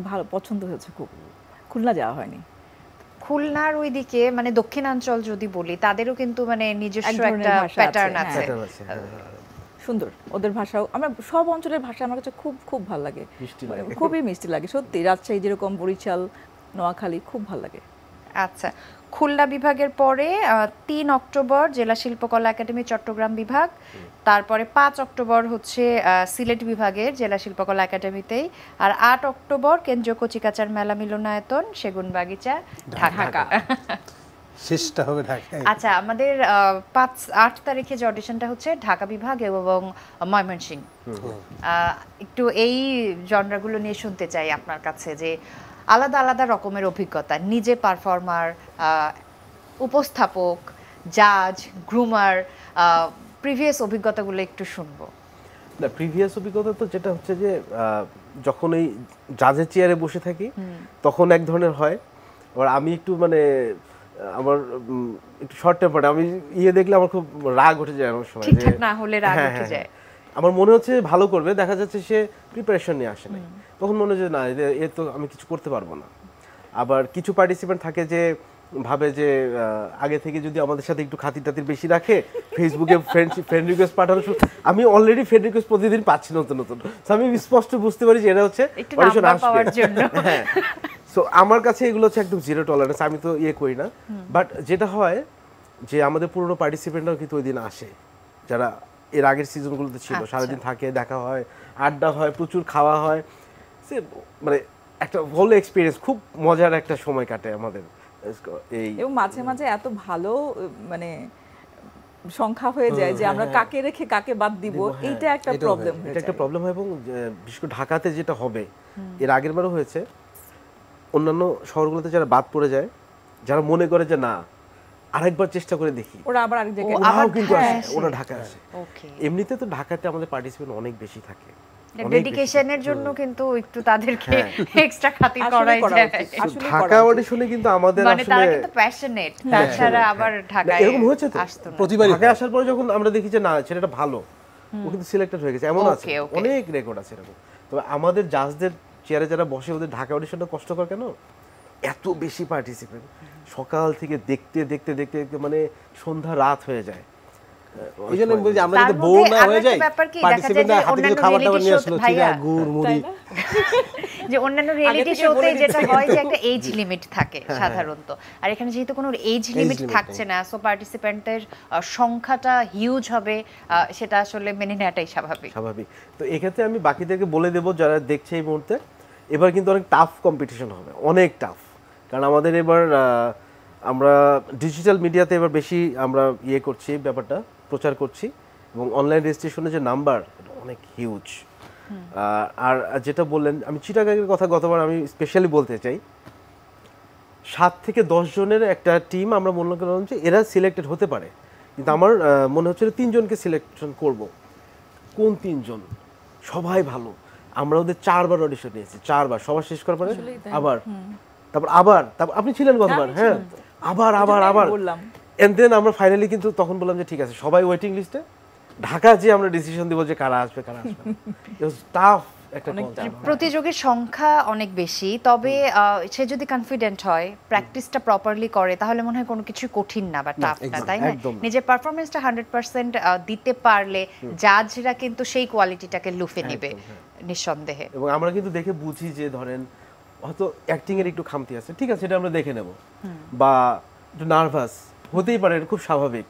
ভালো পছন্দ হয়েছে খুব। খুলনা যাওয়া হয়নি। খুলনার ওইদিকে মানে দক্ষিণাঞ্চল যদি বলি তাদেরও কিন্তু মানে নিজস্ব একটা প্যাটার্ন আছে। সুন্দর ওদের ভাষাও, আমরা সব অঞ্চলের ভাষা আমার কাছে খুব খুব ভালো লাগে, খুবই মিষ্টি লাগে সত্যি। রাজশাহী যেরকম, বরিশাল, নোয়াখালী খুব ভালো লাগে। আচ্ছা, খুলনা বিভাগের পরে 3 অক্টোবর জেলা শিল্পকলা একাডেমি চট্টগ্রাম বিভাগ, তারপরে 5 অক্টোবর হচ্ছে সিলেট বিভাগের জেলা শিল্পকলা একাডেমিতেই, আর 8 অক্টোবর কেন্দ্রীয় কচিকাচার মেলা মিলনায়তন সেগুনবাগিচা ঢাকা। শেষটা হবে ঢাকায়। আচ্ছা, আমাদের 8 তারিখে যে অডিশনটা হচ্ছে ঢাকা বিভাগ এবং ময়মনসিংহ, একটু এই জনরাগুলো নিয়ে শুনতে চাই আপনার কাছে, যে আলাদা আলাদা রকমের অভিজ্ঞতা, নিজে পারফর্মার, উপস্থাপক, জাজ, গ্রুমার, প্রিভিয়াস অভিজ্ঞতাগুলো একটু শুনবো। না, প্রিভিয়াস অভিজ্ঞতা তো যেটা হচ্ছে যে যখন এই জাজের চেয়ারে বসে থাকি তখন এক ধরনের হয়, আর আমি একটু মানে আমার একটু শর্ট টেম্পার্ড, আমি দেখলে আমার খুব রাগ উঠে যায় আমার সময়, ঠিকঠাক না হলে রাগ উঠে যায়। আমার মনে হচ্ছে ভালো করবে, দেখা যাচ্ছে সে প্রিপারেশন নিয়ে আসে নাই, তখন মনে হয় না এ তো আমি কিছু করতে পারবো না। আবার কিছু পার্টিসিপেন্ট থাকে যে ভাবে যে আগে থেকে যদি আমাদের সাথে একটু খাতির টাতির বেশি রাখে, ফেসবুকে ফ্রেন্ড রিকোয়েস্ট পাঠানো, আমি অলরেডি ফ্রেন্ড রিকোয়েস্ট প্রতিদিন পাচ্ছি নতুন নতুন, আমি স্পষ্ট বুঝতে পারি যে এটা হচ্ছে অডিশন আসবে। হ্যাঁ, সো আমার কাছে এগুলো হচ্ছে একদম জিরো টলারেন্স, আমি তো করি না। বাট যেটা হয় যে আমাদের পুরনো পার্টিসিপেন্টরাও কিন্তু ওই দিন আসে, যারা এর আগের সিজনগুলোতে ছিল, সারাদিন থাকে, দেখা হয়, আড্ডা হয়, প্রচুর খাওয়া হয়, সে মানে একটা হোল এক্সপিরিয়েন্স, খুব মজার একটা সময় কাটে আমাদের এই। এবং মাঝে মাঝে এত ভালো মানে সংখ্যা হয়ে যায় যে আমরা কাকে রেখে কাকে বাদ দিব, এইটা একটা প্রবলেম হয়ে যায়। এটা একটা প্রবলেম হয়, এবং বিশেষ করে ঢাকাতে যেটা হবে, এর আগের বারও হয়েছে, অন্যান্য শহরগুলোতে যারা বাদ পড়ে যায়, যারা মনে করে যে না আরেকবার চেষ্টা করে দেখি, ওরা আবার আরেক জায়গায় কিন্তু আসে, ওরা ঢাকা আসে। এমনিতে তো ঢাকাতে আমাদের পার্টিসিপেন্ট অনেক বেশি থাকে, ডেডিকেশনের জন্য কিন্তু একটু তাদেরকে এক্সট্রা খাতির করাই যায়। ঢাকা অডিশনে কিন্তু আমাদের মানে তারা কিন্তু প্যাশনেট, তাছাড়া আবার ঢাকায় এরকম হয়েছে তো প্রতিবার ঢাকায় আসার পরে যখন আমরা দেখি যে না ছেলেটা ভালো, ও কিন্তু সিলেক্টেড হয়ে গেছে, এমন আছে, অনেক রেকর্ড আছে এরকম। তবে আমাদের জাজদের চেয়ারে যারা বসে, ওদের ঢাকা অডিশনটা কষ্টকর কেন, এত বেশি পার্টিসিপেন্ট, সকাল থেকে দেখতে দেখতে দেখতে দেখতে মানে সন্ধ্যা রাত হয়ে যায়। এই জন্য বলছি আমরা যদি বোর না হয়ে যাই, পার্টিসিপেন্টরা হাতে কিছু খাবার দাবার নিয়ে আসলো, চিড়া, গুড়, মুড়ি, যে অন্যান্য রিয়েলিটি শোতে যেটা হয় যে একটা এজ লিমিট থাকে সাধারণত, আর এখানে যেহেতু কোনো এজ লিমিট থাকছে না, সো পার্টিসিপেন্টের সংখ্যাটা হিউজ হবে, সেটা আসলে মেনে নেওয়াটাই স্বাভাবিক। তো এক্ষেত্রে আমি বাকিদেরকে বলে দেবো যারা দেখছে এই মুহূর্তে, এবার কিন্তু অনেক টাফ কম্পিটিশন হবে, অনেক টাফ, কারণ আমাদের এবার আমরা ডিজিটাল মিডিয়াতে এবার বেশি আমরা করছি, ব্যাপারটা প্রচার করছি, এবং অনলাইন রেজিস্ট্রেশনের যে নাম্বার অনেক হিউজ। আর যেটা বললেন, আমি চিটাগাংয়ের কথা গতবার আমি স্পেশালি বলতে চাই, 7 থেকে 10 জনের একটা টিম আমরা মনে করলাম যে এরা সিলেক্টেড হতে পারে, কিন্তু আমার মনে হচ্ছিল 3 জনকে সিলেকশন করব। কোন 3 জন? সবাই ভালো, আমরা ওদের 4 বার অডিশন নিয়েছি, 4 বার, সবার শেষ করার পরে আবার, তারপর আপনি ছিলেন গতবার, হ্যাঁ, আবার বললাম, এন্ড দেন আমরা ফাইনালি কিন্তু তখন বললাম যে ঠিক আছে সবাই ওয়েটিং লিস্টে, ঢাকা যে আমরা ডিসিশন দিব যে কারা আসবে কারা আসবে। ইট ওয়াজ টাফ একটা প্রতিযোগীর সংখ্যা অনেক বেশি, তবে সে যদি কনফিডেন্ট হয়, প্র্যাকটিসটা প্রপারলি করে, তাহলে মনে হয় কোনো কিছু কঠিন না বা টাফ না, তাই না? নিজের পারফরমেন্সটা 100% দিতে পারলে জাজরা কিন্তু সেই কোয়ালিটিটাকে লুফে নেবে নিঃসন্দেহে। এবং আমরা কিন্তু দেখে বুঝি যে ধরেন হয়তো অ্যাক্টিং এর একটু খামতি আছে, ঠিক আছে এটা আমরা দেখে নেব, বা একটু নার্ভাস হতেই পারে, খুব স্বাভাবিক,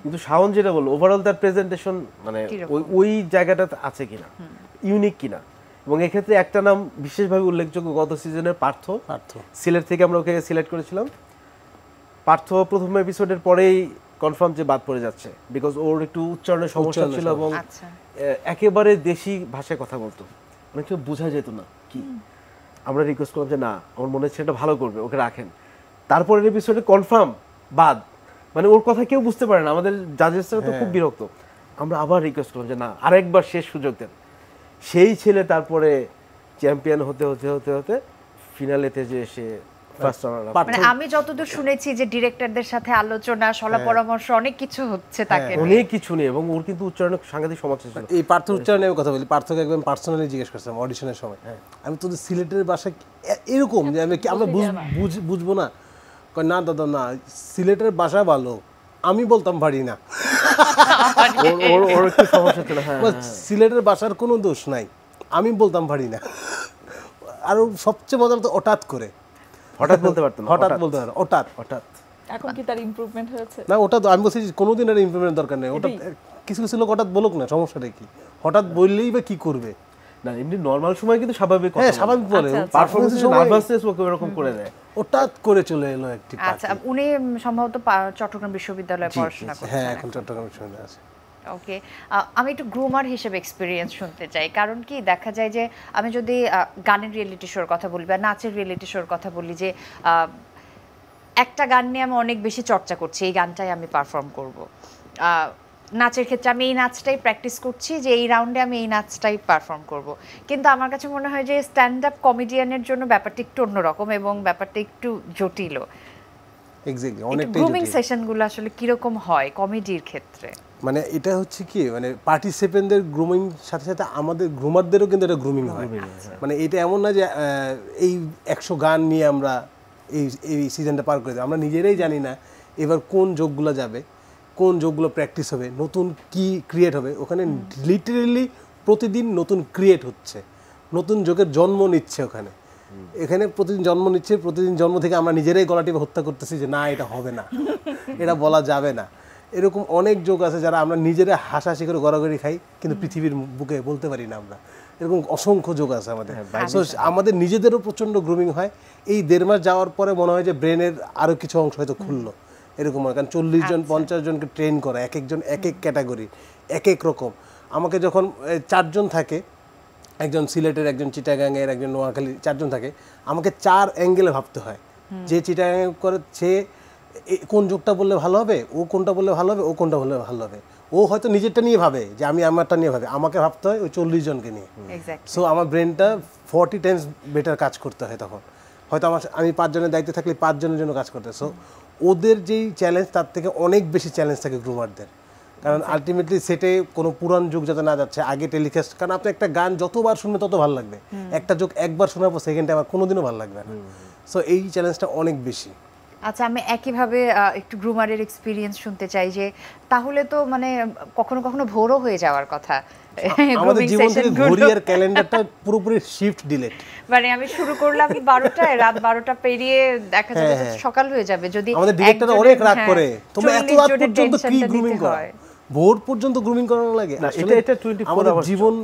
কিন্তু শাওন যেটা বললো ওভারঅল তার প্রেজেন্টেশন মানে ওই জায়গাটা আছে কিনা, ইউনিক কিনা। এবং এক্ষেত্রে একটা নাম বিশেষভাবে উল্লেখযোগ্য, গত সিজনের পার্থ, সিলেট থেকে আমরা ওকে সিলেক্ট করেছিলাম। পার্থ প্রথম এপিসোডের পরেই কনফার্ম যে বাদ পড়ে যাচ্ছে, বিকজ ওর একটু উচ্চারণের সমস্যা ছিল, এবং একেবারে দেশি ভাষায় কথা বলতো, অনেক কিছু বোঝা যেত না কি। আমরা রিকোয়েস্ট করলাম যে না, আমার মনে হচ্ছে এটা ভালো করবে, ওকে রাখেন। তারপরের এপিসোডে কনফার্ম বাদ, মানে ওর কথা কেউ বুঝতে পারে না, আমাদের জাজেসরা তো খুব বিরক্ত। আমরা আবার রিকোয়েস্ট করলাম যে না, আরেকবার শেষ সুযোগ দেন। সেই ছেলে তারপরে চ্যাম্পিয়ন হতে হতে হতে হতে ফিনালেতে যে এসে ফার্স্ট রানার। মানে আমি যতদূর শুনেছি যে ডিরেক্টরদের সাথে আলোচনা, সলা পরামর্শ, অনেক কিছু হচ্ছে তাকে, অনেক কিছু নেই, এবং ওর কিন্তু উচ্চারণে সাংঘাতিক সমস্যা ছিল। এই পার্থ উচ্চারণের কথা বলি, পার্থকে একদম পার্সোনালি জিজ্ঞেস করছিলাম অডিশনের সময়, আমি তোদের সিলেটের ভাষা এরকম যে আমরা বুঝবো না, কয় না দাদা না, সিলেটের বাসা ভালো, আমি বলতাম পারি না। ওর একটু সমস্যা ছিল। হ্যাঁ, সিলেটের বাসার কোনো দোষ নাই, আমি বলতাম পারি না। আর সবচেয়ে মজার তো হঠাৎ বলতে পারতো না, হঠাৎ বলতে পারে, হঠাৎ। এখন কি তার ইমপ্রুভমেন্ট হয়েছে? না, ওটা তো আমি বলছি কোনোদিন আর ইমপ্রুভমেন্ট দরকার নেই। ওটা কিছু কিছু লোক হঠাৎ বলুক না, সমস্যাটা কি? হঠাৎ বললেই বা কি করবে? না, এমনি নরমাল সময় কিন্তু স্বাভাবিক কথা। হ্যাঁ, স্বাভাবিক বলে। পারফরম্যান্সের সময় নার্ভাসনেস ওকে এরকম করে দেয়। হঠাৎ করে চলে এলো একটি পাখি। আচ্ছা, উনি সম্ভবত চট্টগ্রাম বিশ্ববিদ্যালয়ে পড়াশোনা করছেন। হ্যাঁ, এখন চট্টগ্রাম বিশ্ববিদ্যালয়ে আছে। ওকে, আমি একটু গ্রুমার হিসেবে এক্সপিরিয়েন্স শুনতে চাই। কারণ কি দেখা যায় যে আমি যদি গানের রিয়েলিটি শোর কথা বলি বা নাচের রিয়েলিটি শোর কথা বলি, যে একটা গান নিয়ে আমি অনেক বেশি চর্চা করছি, এই গানটাই আমি পারফর্ম করব। নাচের ক্ষেত্রে আমি এই নাচটাই প্র্যাকটিস করছি যে এই রাউন্ডে আমি এই নাচটাই পারফর্ম করব। কিন্তু আমার কাছে মনে হয় যে স্ট্যান্ড আপ কমেডিয়ানের জন্য ব্যাপারটা একটু অন্যরকম এবং ব্যাপারটা একটু জটিল। এক্স্যাক্টলি, অনেকটাই গ্রুমিং জটিল। সেশনগুলো আসলে কিরকম হয় কমেডির ক্ষেত্রে? মানে এটা হচ্ছে কি, মানে পার্টিসিপেন্টদের গ্রুমিং সাথে সাথে আমাদের গ্রুমারদেরও কিন্তু এটা গ্রুমিং হয়। মানে এটা এমন না যে এই 100 গান নিয়ে আমরা এই সিজনটা পার করে দিই। আমরা নিজেরাই জানি না এবার কোন যোগগুলো যাবে, কোন যোগগুলো প্র্যাকটিস হবে, নতুন কি ক্রিয়েট হবে। ওখানে লিটারেলি প্রতিদিন নতুন ক্রিয়েট হচ্ছে, নতুন যোগের জন্ম নিচ্ছে ওখানে। এখানে প্রতিদিন জন্ম নিচ্ছে, প্রতিদিন জন্ম থেকে আমরা নিজেরাই গলা টিপে হত্যা করতেছি যে না, এটা হবে না, এটা বলা যাবে না। এরকম অনেক যোগ আছে যারা আমরা নিজেরা হাসাহাসি করে গড়াগড়ি খাই, কিন্তু পৃথিবীর বুকে বলতে পারি না আমরা। এরকম অসংখ্য যোগ আছে আমাদের। সো আমাদের নিজেদেরও প্রচণ্ড গ্রুমিং হয়। এই 1.5 মাস যাওয়ার পরে মনে হয় যে ব্রেনের আরও কিছু অংশ হয়তো খুললো, এরকম হয়। কারণ 40 জন 50 জনকে ট্রেন করা, এক একজন এক এক ক্যাটাগরি, এক এক রকম। আমাকে যখন 4 জন থাকে, একজন সিলেটের, একজন চিটাগাংয়ের, একজন নোয়াখালী, 4 জন থাকে, আমাকে 4 অ্যাঙ্গেলে ভাবতে হয়। যে চিটাগাং করে সে কোন যোগটা বললে ভালো হবে, ও কোনটা বললে ভালো হবে, ও কোনটা বললে ভালো হবে। ও হয়তো নিজেরটা নিয়ে ভাবে যে আমি আমারটা নিয়ে ভাবে, আমাকে ভাবতে হয় ওই 40 জনকে নিয়ে। সো আমার ব্রেনটা 40 টাইমস বেটার কাজ করতে হয় তখন। হয়তো আমি 5 জনের দায়িত্বে থাকলে 5 জনের জন্য কাজ করতে। সো ওদের যেই চ্যালেঞ্জ তার থেকে অনেক বেশি চ্যালেঞ্জ থাকে গ্রুমারদের। কারণ আলটিমেটলি সেটে কোনো পুরান যুগ যাতে না যাচ্ছে, আগে টেলিকাস্ট। কারণ আপনি একটা গান যতবার শুনবেন তত ভালো লাগবে, একটা যোগ একবার শোনার পর সেকেন্ডে আমার কোনোদিনও ভালো লাগবে না। সো এই চ্যালেঞ্জটা অনেক বেশি। আচ্ছা, আমি একইভাবে একটু গ্রুমারের এক্সপিরিয়েন্স শুনতে চাই, যে তাহলে তো মানে কখনো কখনো ভোরও হয়ে যাওয়ার কথা। আমাদের জীবন থেকে ঘড়ি আর ক্যালেন্ডারটা পুরোপুরি শিফট ডিলেট। মানে আমি শুরু করলাম 12টায়, রাত 12টা পেরিয়ে দেখা যাবে সকাল হয়ে যাবে। যদি আমাদের ডিরেক্টর অনেক রাগ করে, তোমরা এত রাত পর্যন্ত কি গ্রুমিং করো, ভোর পর্যন্ত গ্রুমিং করানো লাগে। আসলে এটা 24 আমাদের আওয়ার্স জীবন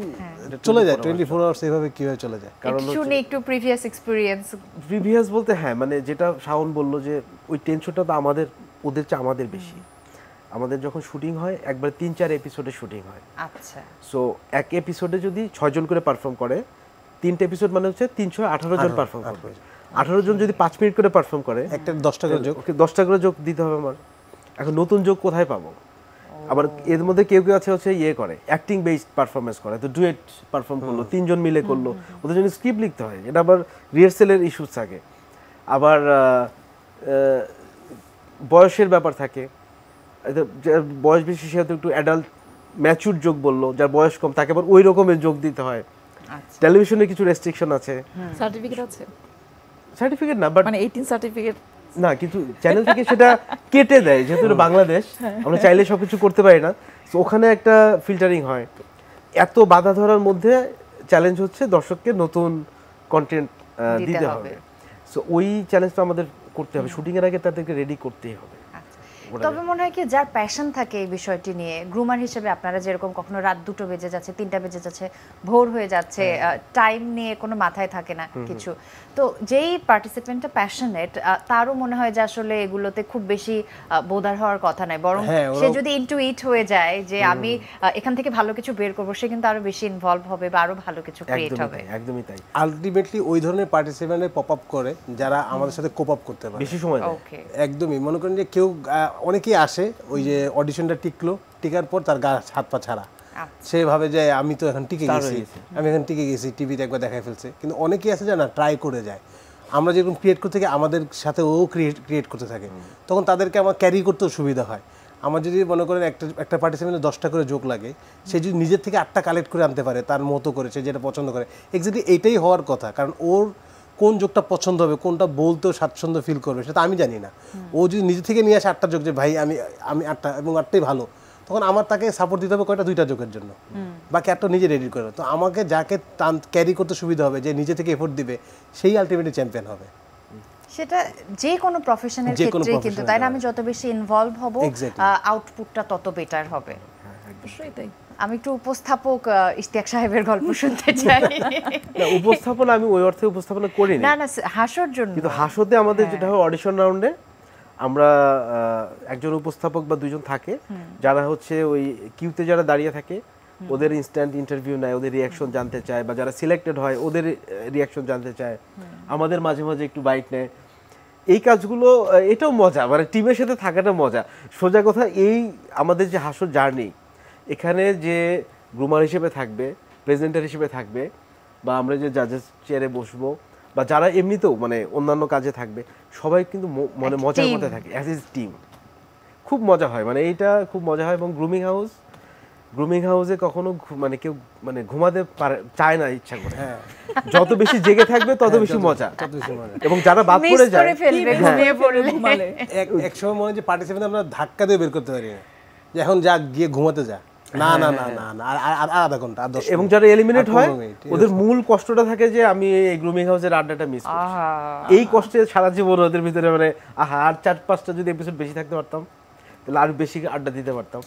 চলে যায় 24 আওয়ার্স এভাবে কিভাবে চলে যায়। কারণ শুনি একটু প্রিভিয়াস বলতে হ্যাঁ, মানে যেটা শাওন বলল যে ওই টেনশনটা তো ওদের চেয়ে আমাদের বেশি। আমাদের যখন শুটিং হয় একবার 3-4 এপিসোডে শুটিং হয়। আচ্ছা, সো এক এপিসোডে যদি 6 জন করে পারফর্ম করে, 3টা এপিসোড মানে হচ্ছে 318 জন পারফর্ম করে। 18 জন যদি 5 মিনিট করে পারফর্ম করে, একটা 10টা করে যোগ, ওকে 10টা করে যোগ দিতে হবে আমার। এখন নতুন যোগ কোথায় পাবো? আবার এর মধ্যে কেউ কেউ আছে হচ্ছে করে অ্যাক্টিং বেসড পারফরমেন্স করে, তো ডুয়েট পারফর্ম করলো, 3 জন মিলে করলো, ওদের জন্য স্ক্রিপ্ট লিখতে হয়, এটা আবার রিহার্সেলের ইস্যুস থাকে। আবার বয়সের ব্যাপার থাকে, যার বয়স বেশি সে হয়তো একটু অ্যাডাল্ট ম্যাচুর যোগ বললো, যার বয়স কম তাকে আবার ওই রকমের যোগ দিতে হয়। টেলিভিশনে কিছু রেস্ট্রিকশন আছে। সার্টিফিকেট না, বাট মানে 18 সার্টিফিকেট না, কিন্তু চ্যানেল থেকে সেটা কেটে দেয়, যেহেতু বাংলাদেশ, আমরা চাইলে সবকিছু করতে পারি না। তো ওখানে একটা ফিল্টারিং হয়। এত বাধা ধরার মধ্যে চ্যালেঞ্জ হচ্ছে দর্শককে নতুন কন্টেন্ট দিতে হবে। সো ওই চ্যালেঞ্জটা আমাদের করতে হবে, শুটিং এর আগে তাদেরকে রেডি করতেই হবে। তবে মনে হয় কি, যার প্যাশন থাকে এই বিষয়টি নিয়ে, গ্রুমার হিসেবে আপনারা যেরকম কখনো রাত 2টো বেজে যাচ্ছে, 3টা বেজে যাচ্ছে, ভোর হয়ে যাচ্ছে, টাইম নিয়ে কোনো মাথায় থাকে না কিছু, তো যেই পার্টিসিপেন্টটা প্যাশনেট তারও মনে হয় যে আসলে এগুলোতে খুব বেশি বোদার হওয়ার কথা নয়, বরং সে যদি ইনটুইট হয়ে যায় যে আমি এখান থেকে ভালো কিছু বের করবো, সে কিন্তু আরো বেশি ইনভলভ হবে বা আরো ভালো কিছু ক্রিয়েট হবে। একদমই তাই। আলটিমেটলি ওই ধরনের পার্টিসিপেন্টে পপ আপ করে যারা আমাদের সাথে কোপ আপ করতে পারে, বেশি সময় দেয়। একদমই মনে করেন যে কেউ অনেকেই আসে ওই যে অডিশনটা টিকার পর তার গা হাত পা ছাড়া, সে ভাবে যে আমি তো এখন টিকে গেছি, টিভিতে একবার দেখাই ফেলছে। কিন্তু অনেকেই আছে না, ট্রাই করে যায়। আমরা যেরকম ক্রিয়েট করতে থাকি, আমাদের সাথে ও ক্রিয়েট করতে থাকে, তখন তাদেরকে আমার ক্যারি করতেও সুবিধা হয়। আমার যদি মনে করেন একটা পার্টিসিপেন্টের 10টা করে যোগ লাগে, সে যদি নিজের থেকে 8টা কালেক্ট করে আনতে পারে তার মতো করে, সে যেটা পছন্দ করে, এক্স্যাক্টলি এইটাই হওয়ার কথা। কারণ ওর কোন যোগটা পছন্দ হবে, কোনটা বলতেও স্বাচ্ছন্দ্য ফিল করবে সেটা আমি জানি না। ও যদি নিজে থেকে নিয়ে আসে 8টা যোগ যে ভাই আমি 8টা এবং 8টাই ভালো, তখন আমার তাকে সাপোর্ট দিতে হবে কয়টা 2টা যোগের জন্য, বাকি 8টা নিজে রেডি করবে। তো আমাকে যাকে ক্যারি করতে সুবিধা হবে, যে নিজে থেকে এফোর্ট দিবে, সেই আলটিমেটলি চ্যাম্পিয়ন হবে। সেটা যে কোনো প্রফেশনের ক্ষেত্রেই কিন্তু, তাই না? আমি যত বেশি ইনভলভ হব, আউটপুটটা তত বেটার হবে। অবশ্যই তাই। আমি একটু উপস্থাপক ইশতিয়াক সাহেবের গল্প শুনতে চাই। না, উপস্থাপনা আমি ওই অর্থে উপস্থাপনা করি না না, হাসর জন্য। কিন্তু হাসতে আমাদের যেটা হয় অডিশন রাউন্ডে আমরা একজন উপস্থাপক বা দুইজন থাকে যারা হচ্ছে ওই কিউতে যারা দাঁড়িয়ে থাকে ওদের ইনস্ট্যান্ট ইন্টারভিউ নেয়, ওদের রিয়াকশন জানতে চায়, বা যারা সিলেক্টেড হয় ওদের রিয়াকশন জানতে চায়, আমাদের মাঝে মাঝে একটু বাইট নেয়। এই কাজগুলো এটাও মজা, মানে টিমের সাথে থাকাটা মজা। সোজা কথা, এই আমাদের যে হাসর জার্নি, এখানে যে গ্রুমার হিসেবে থাকবে, প্রেজেন্টার হিসেবে থাকবে, বা আমরা যে জাজেস চেয়ারে বসবো, বা যারা এমনিতেও মানে অন্যান্য কাজে থাকবে, সবাই কিন্তু মানে মজার মধ্যে থাকে অ্যাজ ইজ টিম। খুব মজা হয়, মানে এইটা খুব মজা হয়। এবং গ্রুমিং হাউসে কখনো মানে কেউ মানে ঘুমাতে চায় না ইচ্ছা করে। যত বেশি জেগে থাকবে তত বেশি মজা। এবং যারা বাদ পড়ে যায় এক সময় মনে হয় যে পার্টিসিপেন্ট আমরা ধাক্কা দিয়ে বের করতে পারি না, যে এখন যা গিয়ে ঘুমাতে যা, না না না না না, আর আধা ঘন্টা, আর 10 মিনিট। এবং যারা এলিমিনেট হয় ওদের মূল কষ্টটা থাকে যে আমি এই গ্রুমিং হাউসের আড্ডাটা মিস করছি। এই কষ্টে সারা জীবন ওদের ভিতরে মানে আর 4-5টা যদি এপিসোড বেশি থাকতে পারতাম তাহলে আর বেশি আড্ডা দিতে পারতাম,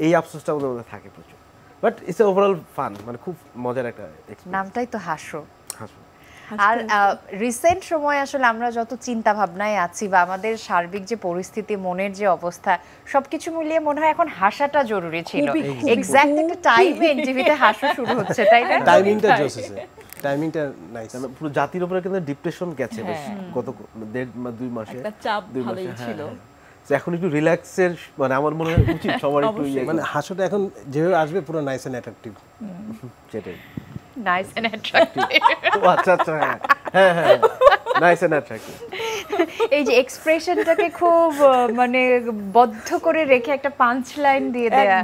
এই আফসোসটা ওদের মধ্যে থাকে প্রচুর। বাট ইটস ওভারঅল ফান, মানে খুব মজার একটা এক্সপেরিয়েন্স। নামটাই তো হাসো। আর রিসেন্ট সময় আসলে আমরা যত চিন্তা ভাবনায় আছি বা আমাদের সার্বিক যে পরিস্থিতি, মনের যে অবস্থা, সবকিছু মিলিয়ে মনে হয় এখন হাসাটা জরুরি ছিল। এক্স্যাক্ট একটা টাইমে এনটিভিতে হাসা শুরু হচ্ছে, তাই না? টাইমিংটা জোস আছে, টাইমিংটা নাইস। পুরো জাতির উপরে কিন্তু ডিপ্রেশন গেছে বেশ গত 1.5-2 মাসে, একটা চাপ ভালোই ছিল। এখন একটু রিল্যাক্সের মানে আমার মনে হয় উচিত সবার একটু, মানে হাসাটা এখন যেভাবে আসবে পুরো নাইস এন্ড অ্যাট্রাকটিভ। সেটাই, নাইস এন্ড অ্যাট্রাকটিভ। আচ্ছা আচ্ছা, হ্যাঁ হ্যাঁ, নাইস এন্ড অ্যাট্রাকটিভ। এই যে এক্সপ্রেশনটাকে খুব মানে বদ্ধ করে রেখে একটা পাঞ্চ লাইন দিয়ে দেয়া,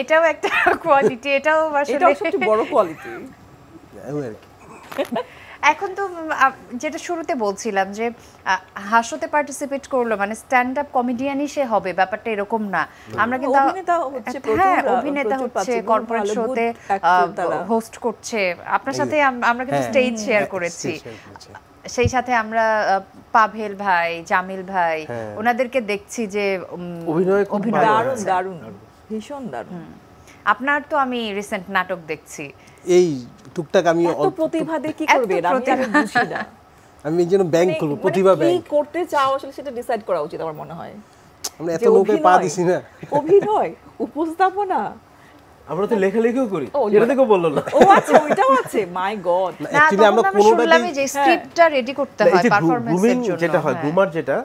এটাও একটা কোয়ালিটি, এটাও আসলে সবচেয়ে বড় কোয়ালিটি। এখন তো যেটা শুরুতে বলছিলাম যে হাসতে পার্টিসিপেট করলো মানে স্ট্যান্ড আপ কমেডিয়ানই সে হবে, ব্যাপারটা এরকম না। আমরা কিন্তু অভিনেতা হচ্ছে, কর্পোরেট শোতে হোস্ট করছে, আপনার সাথে আমরা কিন্তু স্টেজ শেয়ার করেছি। সেই সাথে আমরা পাভেল ভাই, জামিল ভাই, ওনাদেরকে দেখছি যে অভিনয় দারুণ, ভীষণ দারুণ। আপনার তো আমি রিসেন্ট নাটক দেখছি, এই টুকটাক আমি প্রতিভা দিয়ে কি করবে আমি বুঝি না। আমি এই জন্য ব্যাংক খুলব, প্রতিভা ব্যাংক। কি করতে চাও আসলে সেটা ডিসাইড করা উচিত আমার মনে হয়। আমরা এত লোকে পা দিছি না, অভিনয়, উপস্থাপনা, আমরা তো লেখালেখিও করি, এটা দেখো বললো না। ও আচ্ছা, ওইটাও আছে, মাই গড। অ্যাকচুয়ালি আমরা কোনোটাই যে স্ক্রিপ্টটা রেডি করতে হয় পারফরম্যান্সের জন্য। যেটা হয় গ্রুমার, যেটা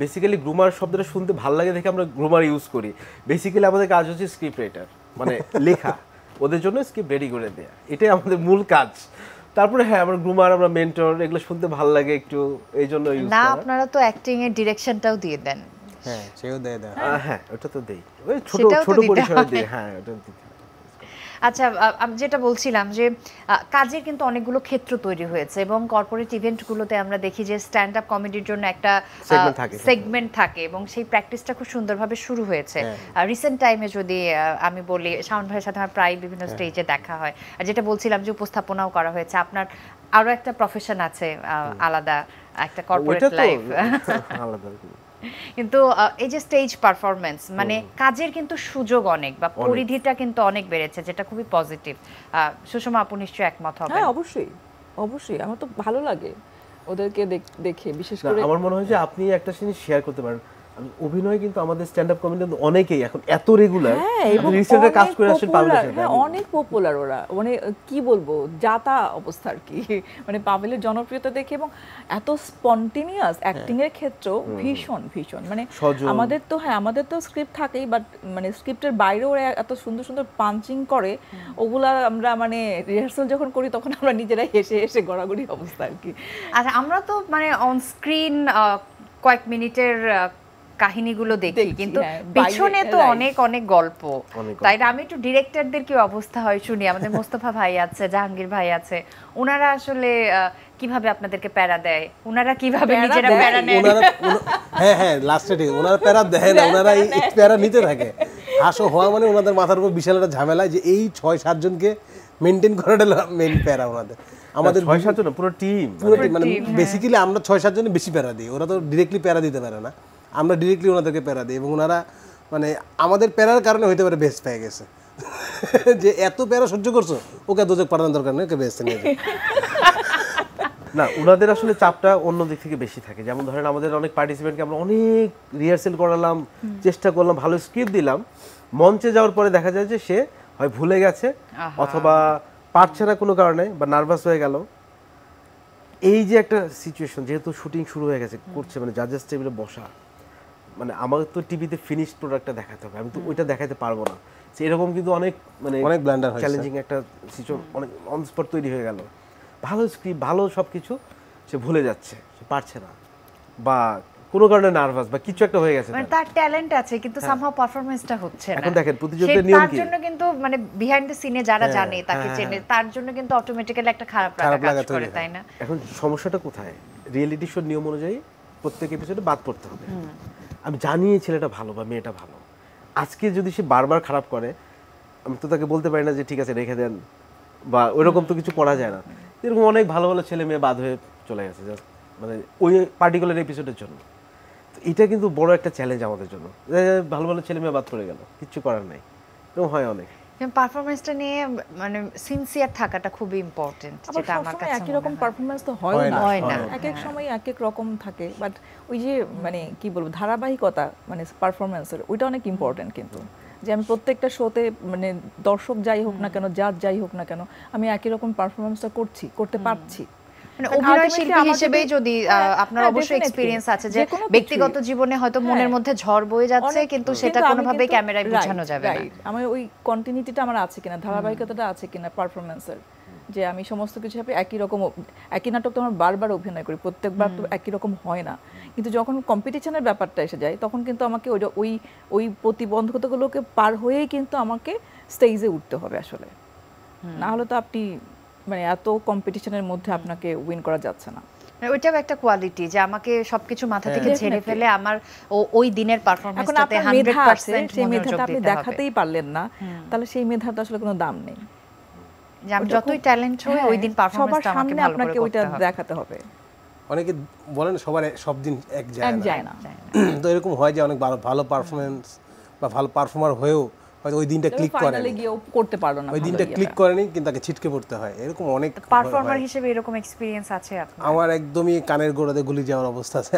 বেসিক্যালি গ্রুমার শব্দটা শুনতে ভালো লাগে দেখে আমরা গ্রুমার ইউজ করি। বেসিক্যালি আমাদের কাজ হচ্ছে স্ক্রিপ্ট রাইটার, মানে লেখা, ওদের জন্য স্ক্রিপ্ট রেডি করে দেয়া, এটাই আমাদের মূল কাজ। তারপরে হ্যাঁ, আমরা গ্রুমার, আমরা মেন্টর, এগুলো শুনতে ভালো লাগে একটু, এই জন্য ইউজ করা। না, আপনারা তো অ্যাক্টিং এর ডিরেকশনটাও দিয়ে দেন। হ্যাঁ, সেও দেয়। হ্যাঁ, ওটা তো দেই, ওই ছোট ছোট পরিসরে দেই। হ্যাঁ, ওটা দিতে। আচ্ছা, আমি যেটা বলছিলাম যে কাজের কিন্তু অনেকগুলো ক্ষেত্র তৈরি হয়েছে এবং কর্পোরেট ইভেন্টগুলোতে আমরা দেখি যে স্ট্যান্ড আপ কমেডির জন্য একটা সেগমেন্ট থাকে এবং সেই প্র্যাকটিসটা খুব সুন্দরভাবে শুরু হয়েছে। রিসেন্ট টাইমে যদি আমি বলি, শাওন ভাইয়ের সাথে আমার প্রায় বিভিন্ন স্টেজে দেখা হয়। আর যেটা বলছিলাম যে উপস্থাপনাও করা হয়েছে, আপনার আরো একটা প্রফেশন আছে আলাদা, একটা কর্পোরেট লাইফ আলাদা। কিন্তু এই যে স্টেজ পারফরমেন্স, মানে কাজের কিন্তু সুযোগ অনেক বা পরিধিটা কিন্তু অনেক বেড়েছে, যেটা খুবই পজিটিভ। সুষমা আপু নিশ্চয়ই একমত হবেন। হ্যাঁ, অবশ্যই আমার তো ভালো লাগে ওদেরকে দেখে, বিশেষ করে আমার মনে হয় যে আপনি একটা জিনিস শেয়ার করতে পারেন। অভিনয় কিন্তু আমাদের স্ট্যান্ড আপ কমেডি অনেকেই এখন এত রেগুলার, রিসেন্টলি কাজ করে আসেন পাবলিশার। হ্যাঁ, অনেক পপুলার ওরা, মানে কি বলবো, যাতা অবস্থা আর কি। মানে পাভেলের জনপ্রিয়তা দেখে এবং এত স্পন্টেনিয়াস অ্যাক্টিং এর ক্ষেত্রেও ভীষণ মানে আমাদের তো স্ক্রিপ্ট থাকেই, বাট মানে স্ক্রিপ্টের বাইরেও ওরা এত সুন্দর সুন্দর পাঞ্চিং করে, ওগুলা আমরা মানে রিহার্সাল যখন করি তখন আমরা নিজেরাই হেসে গড়াগড়ি অবস্থা আর কি। আচ্ছা, আমরা তো মানে অন স্ক্রিন কয়েক মিনিটের কাহিনীগুলো দেখি, কিন্তু পিছনে তো অনেক অনেক গল্প, তাই না? আমি একটু ডিরেক্টরদের কি অবস্থা হয় শুনি। আমাদের মোস্তফা ভাই আছে, জাহাঙ্গীর ভাই আছে, ওনারা আসলে কিভাবে আপনাদেরকে প্যারা দেয়, ওনারা কিভাবে নিজেরা প্যারা নেয়? হ্যাঁ লাস্টে ঠিক ওনারা প্যারা দেয় না, ওনারা এই প্যারা নিতে থাকে। হাসো হওয়া মানে ওনাদের মাথার উপর বিশাল একটা ঝামেলা, যে এই 6-7 জনকে মেনটেন করাটা মেইন প্যারা ওনাদের। আমাদের 6-7 জন পুরো টিম, মানে বেসিক্যালি আমরা 6-7 জনে বেশি প্যারা দিই, ওরা তো ডিরেক্টলি প্যারা দিতে পারে না, আমরা ডিরেক্টলি ওনাদেরকে প্যারা দিই, এবং ওনারা মানে আমাদের প্যারার কারণে হইতে পারে বেস্ট পেয়ে গেছে, যে এত প্যারা সহ্য করছো, ওকে দুজক পাঠানোর দরকার নেই, ওকে বেস্ট নিয়ে যায়। না ওনাদের আসলে চাপটা অন্য দিক থেকে বেশি থাকে। যেমন ধরেন আমাদের অনেক পার্টিসিপেন্টকে আমরা অনেক রিহার্সেল করালাম, চেষ্টা করলাম, ভালো স্ক্রিপ্ট দিলাম, মঞ্চে যাওয়ার পরে দেখা যায় যে সে হয় ভুলে গেছে অথবা পারছে না কোনো কারণে, বা নার্ভাস হয়ে গেল। এই যে একটা সিচুয়েশন, যেহেতু শুটিং শুরু হয়ে গেছে, করছে মানে জাজেস টেবিলে বসা, মানে আমার তো টিভিতে ফিনিশড প্রোডাক্টটা দেখাতে হবে, আমি তো ওইটা দেখাতে পারবো না। এরকম কিন্তু অনেক মানে অনেক ব্লান্ডার হয়, চ্যালেঞ্জিং একটা সিচুয়েশন, অনেক অন স্পট তৈরি হয়ে গেল। ভালো স্ক্রিপ্ট, ভালো সব কিছু, সে ভুলে যাচ্ছে, সে পারছে না, বা কোনো কারণে নার্ভাস বা কিছু একটা হয়ে গেছে। মানে তার ট্যালেন্ট আছে কিন্তু সামহাউ পারফরম্যান্সটা হচ্ছে না। এখন দেখেন প্রতিযোগিতার নিয়ম কি, তার জন্য কিন্তু মানে বিহাইন্ড দ্য সিনে যারা জানে, তাকে চেনে, তার জন্য কিন্তু অটোমেটিক্যালি একটা খারাপ লাগা কাজ করে, তাই না? এখন সমস্যাটা কোথায়? রিয়েলিটি শোর নিয়ম অনুযায়ী প্রত্যেক এপিসোডে বাদ পড়তে হবে। আমি জানি এই ছেলেটা ভালো বা মেয়েটা ভালো, আজকে যদি সে বারবার খারাপ করে, আমি তো তাকে বলতে পারি না যে ঠিক আছে রেখে দেন, বা ওইরকম তো কিছু করা যায় না। এরকম অনেক ভালো ভালো ছেলে মেয়ে বাদ হয়ে চলে গেছে জাস্ট মানে ওই পার্টিকুলার এপিসোডের জন্য। তো এটা কিন্তু বড় একটা চ্যালেঞ্জ আমাদের জন্য, ভালো ভালো ছেলে মেয়ে বাদ পড়ে গেল, কিচ্ছু করার নাই। এরকম হয় অনেক। পারফরম্যান্সটা নিয়ে মানে সিনসিয়ার থাকাটা খুবই ইম্পর্টেন্ট, যেটা আমার কাছে একই রকম পারফরম্যান্স তো হয় না, এক এক সময় এক এক রকম থাকে। বাট ওই যে মানে কি বলবো, ধারাবাহিকতা মানে পারফরম্যান্সের ওইটা অনেক ইম্পর্টেন্ট। কিন্তু যে আমি প্রত্যেকটা শোতে মানে দর্শক যাই হোক না কেন, জাজ যাই হোক না কেন, আমি একই রকম পারফরম্যান্সটা করতে পারছি। মানে অভিনয় শিল্পী হিসেবে যদি আপনার অবশ্যই এক্সপেরিয়েন্স আছে যে ব্যক্তিগত জীবনে হয়তো মনের মধ্যে ঝড় বয়ে যাচ্ছে, কিন্তু সেটা কোনোভাবে ক্যামেরায় বোঝানো যাবে না। আমার ওই কন্টিনিউটিটা আমার আছে কিনা, ধারাবাহিকতাটা আছে কিনা পারফরম্যান্সের, যে আমি সমস্ত কিছু একই রকম, একই নাটক তো আমার বারবার অভিনয় করি, প্রত্যেকবার তো একই রকম হয় না। কিন্তু যখন কম্পিটিশনের ব্যাপারটা এসে যায়, তখন কিন্তু আমাকে ওই প্রতিবন্ধকতাগুলোকে পার হয়েই কিন্তু আমাকে স্টেজে উঠতে হবে আসলে, না হলে তো আপনি মানে এত কম্পিটিশনের মধ্যে আপনাকে উইন করা যাচ্ছে না। ওইটাও একটা কোয়ালিটি যে আমাকে সবকিছু মাথা থেকে ঝেড়ে ফেলে আমার ওই দিনের পারফরম্যান্সটাতে 100% সেই মেধাটা আপনি দেখাতেই পারলেন না, তাহলে সেই মেধাটা আসলে কোনো দাম নেই। যে আমি যতই ট্যালেন্ট হই, ওই দিন পারফরম্যান্সটা আমাকে ভালো করে ওইটা দেখাতে হবে। অনেকে বলেন সবার সব দিন এক যায় না, তো এরকম হয় যে অনেক ভালো পারফরম্যান্স বা ভালো পারফর্মার হয়েও হয়তো ওই দিনটা ক্লিক করে না, করতে পারলো না, ওই দিনটা ক্লিক করেনি, কিন্তু তাকে ছিটকে পড়তে হয়। এরকম অনেক পারফর্মার হিসেবে এরকম এক্সপেরিয়েন্স আছে আপনার? আমার একদমই কানের গোড়াতে গুলি যাওয়ার অবস্থা আছে।